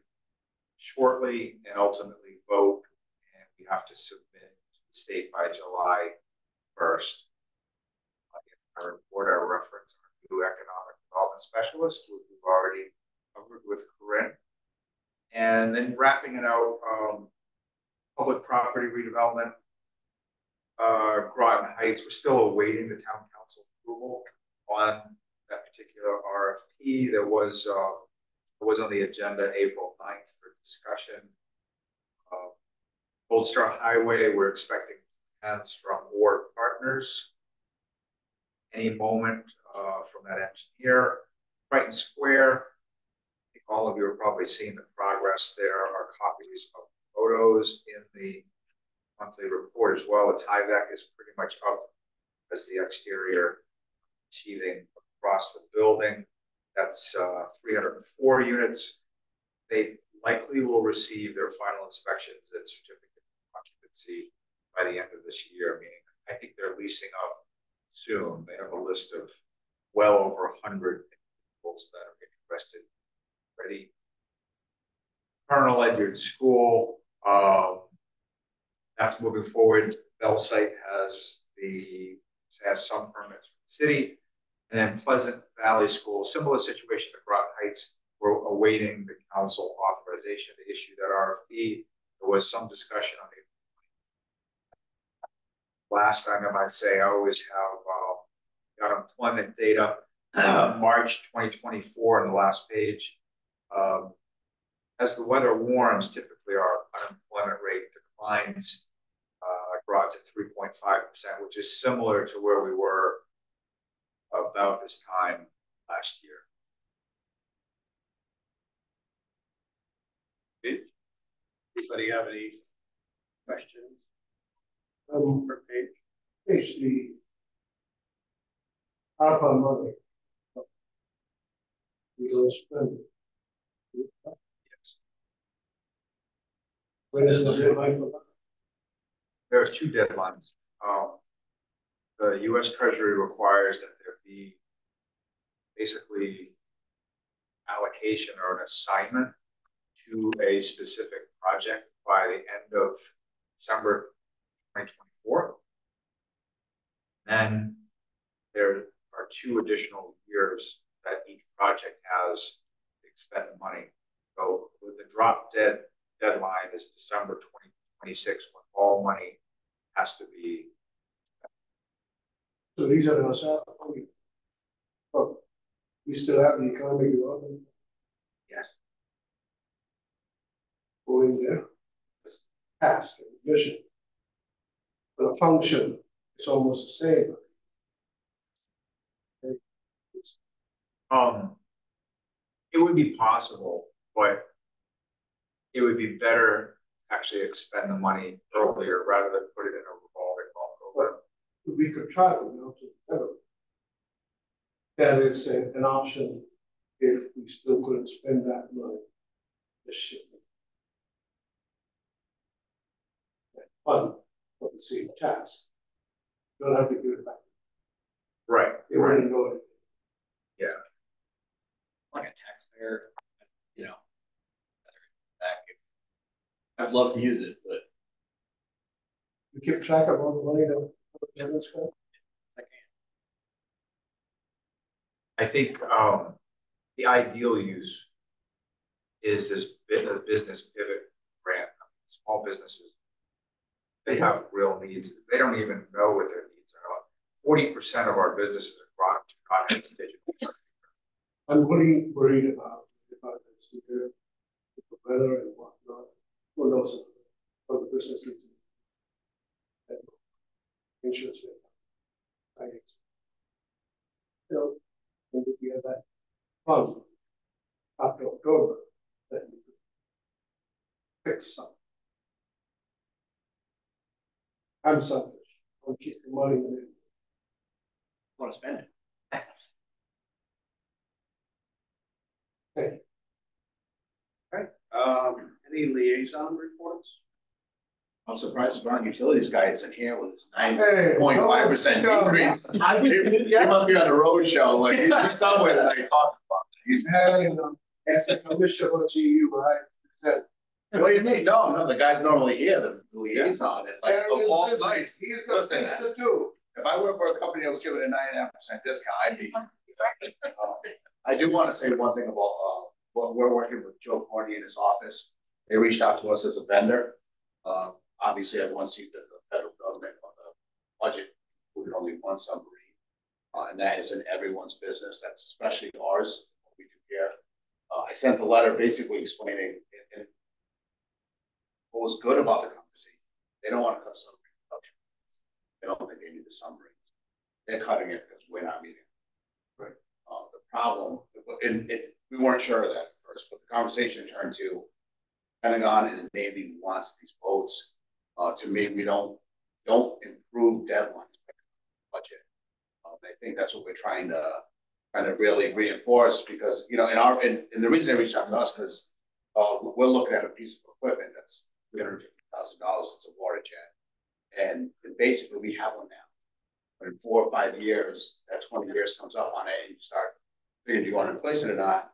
shortly and ultimately vote, and we have to submit to the state by July 1st. Our report, our reference, our new economic development specialist, which we've already covered with Corinne. And then wrapping it out, public property redevelopment, Groton Heights, we're still awaiting the town council approval on that particular RFP. It was on the agenda April 9th for discussion. Gold Star Highway, we're expecting plans from Ward Partners any moment from that engineer. Brighton Square, I think all of you have probably seen the progress. There are copies of photos in the monthly report as well. The Tyvek is pretty much up as the exterior sheathing across the building. That's 304 units. They likely will receive their final inspections and certificate of occupancy by the end of this year, meaning I think they're leasing up soon. They have a list of well over 100 individuals that are interested already. Colonel Ledyard School, that's moving forward. Bell site has some permits from the city. And then Pleasant Valley School, similar situation to Groton Heights. We're awaiting the council authorization to issue that RFP. There was some discussion on the last item I'd say. I always have unemployment data, March 2024 on the last page. As the weather warms, typically our unemployment rate declines. Groton's at 3.5%, which is similar to where we were about this time last year. Anybody have any questions? Per page. Page the ARPA money. We don't spend it. Yes. When is the deadline for that? There are two deadlines. The U.S. Treasury requires that there be basically allocation or an assignment to a specific project by the end of December 2024. Then there are 2 additional years that each project has to expend the money. So with the drop dead deadline is December 2026, when all money has to be. So these are those, we still have the economic development Yes. going there. It's task and vision. The function is almost the same. It would be possible, but it would be better to actually expend the money earlier rather than put it in a revolving loan program. We could try to go to the middle. That is an option if we still couldn't spend that money this year. Fun for the same task. You don't have to give it back. Right. You already know it. Yeah. Like a taxpayer, you know, I'd love to use it, but You keep track of all the money that the spent. I can't. I think the ideal use is this business pivot grant. Small businesses, they have real needs. They don't even know what their needs are. 40% of our businesses are not digital. I'm worried about this year, the weather and whatnot. Who knows what the business needs? Insurance rate. When we have that fund after October, that you could fix something. I'm selfish. I'll keep the money in it. I want to spend it. Thank you. Okay. Any liaison reports? I'm surprised the Groton Utilities guy isn't here with his Hey, 9.5% no, increase. no. I was- He must be on the road show, like he's somewhere that I talked about. He's As a commissioner of GU, right? Said, what do you mean? No, the guy's normally here, the liaison, and like of all nights. He's got Listen, things to do. if I worked for a company that was giving a 9.5% discount, I'd be. I do want to say one thing about what we're working with Joe Corney in his office. They reached out to us as a vendor. Obviously, everyone sees that the federal government on the budget included only one submarine, and that is in everyone's business. That's especially ours. What we do here. I sent a letter basically explaining what was good about the conversation. They don't want to cut submarine production. They don't think they need the submarines. They're cutting it because we're not meeting it. Right. The problem, and we weren't sure of that at workers, but the conversation turned to Pentagon and the Navy wants these boats. To me, we don't improve deadlines by budget. I think that's what we're trying to kind of really reinforce, because, you know, and the reason they reached out to us, because we're looking at a piece of equipment that's $350,000. It's a water jet, and basically we have one now. But in 4 or 5 years, that 20 years comes up on it, and you start figuring, do you want to replace it or not?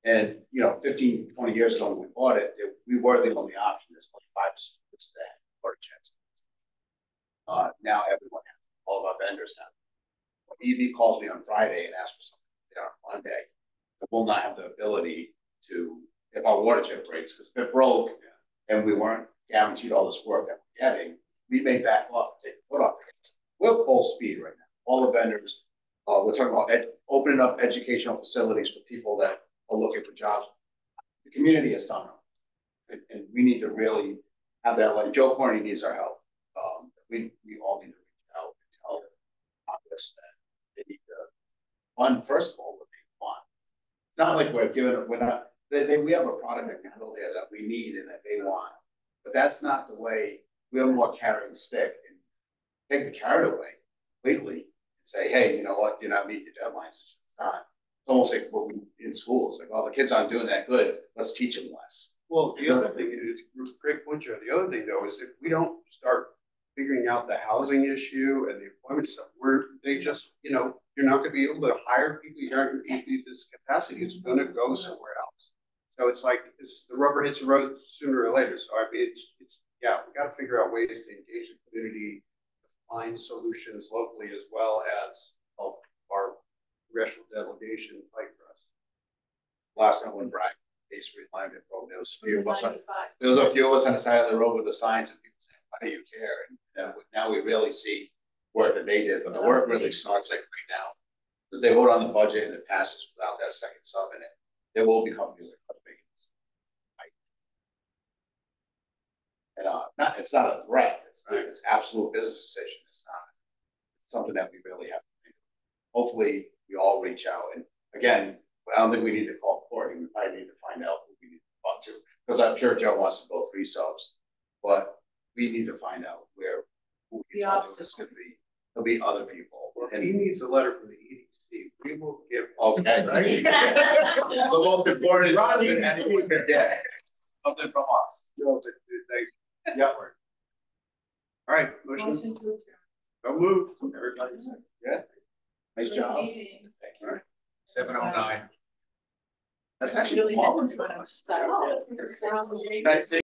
And, you know, 15, 20 years ago when we bought it, we were the only option. There's only 5 stores that water jets. Now everyone has, all of our vendors have. When EV calls me on Friday and asks for something there on Monday, I will not have the ability to, if our water jet breaks, because if it broke and we weren't guaranteed all this work that we're getting, we may back off and take the foot off the gas. We're full speed right now. All the vendors, we're talking about opening up educational facilities for people that are looking for jobs. The community has done it, and we need to really have that. Like Joe Corney needs our help. We all need to reach out and tell Congress that they need to fund, first of all, what they want. It's not like we have a product that can go there that we need and that they want, but that's not the way. We're more carrying stick and take the carrot away completely and say, hey, you know what, you're not meeting your deadlines. It's not. It's almost like what we in schools, like, oh, the kids aren't doing that good. Let's teach them less. Well, the other thing is, great point, Joe. The other thing though is if we don't start figuring out the housing issue and the employment stuff, they just, you know, you're not going to be able to hire people. You're not going to be this capacity. It's going to go somewhere else. So it's like the rubber hits the road sooner or later. So I mean, yeah, we got to figure out ways to engage the community, find solutions locally, as well as help our congressional delegation fight for us. Last time when Brian basically alignment program, there was a few of us on the side of the road with the signs, and people saying, why do you care? And now we really see work that they did, but the work really starts like right now. So they vote on the budget and it passes without that second sub in it. There will be companies that are making this. And it's not a threat. It's absolute business decision. It's not something that we really have to think of. Hopefully we all reach out. And again, I don't think we need to call Courtney. We probably need to find out who we need to talk to, because I'm sure Joe wants to go 3 subs, but we need to find out who we it's going to be. There'll be other people. Well, if he needs a letter from the EDC, we will give. Okay, right? The most important is that anyone can get something from us. Yeah. All right, motion. Go move. Everybody say. Yeah. Nice job. Thank you. All right. 7:09. That's actually really Paul. fun.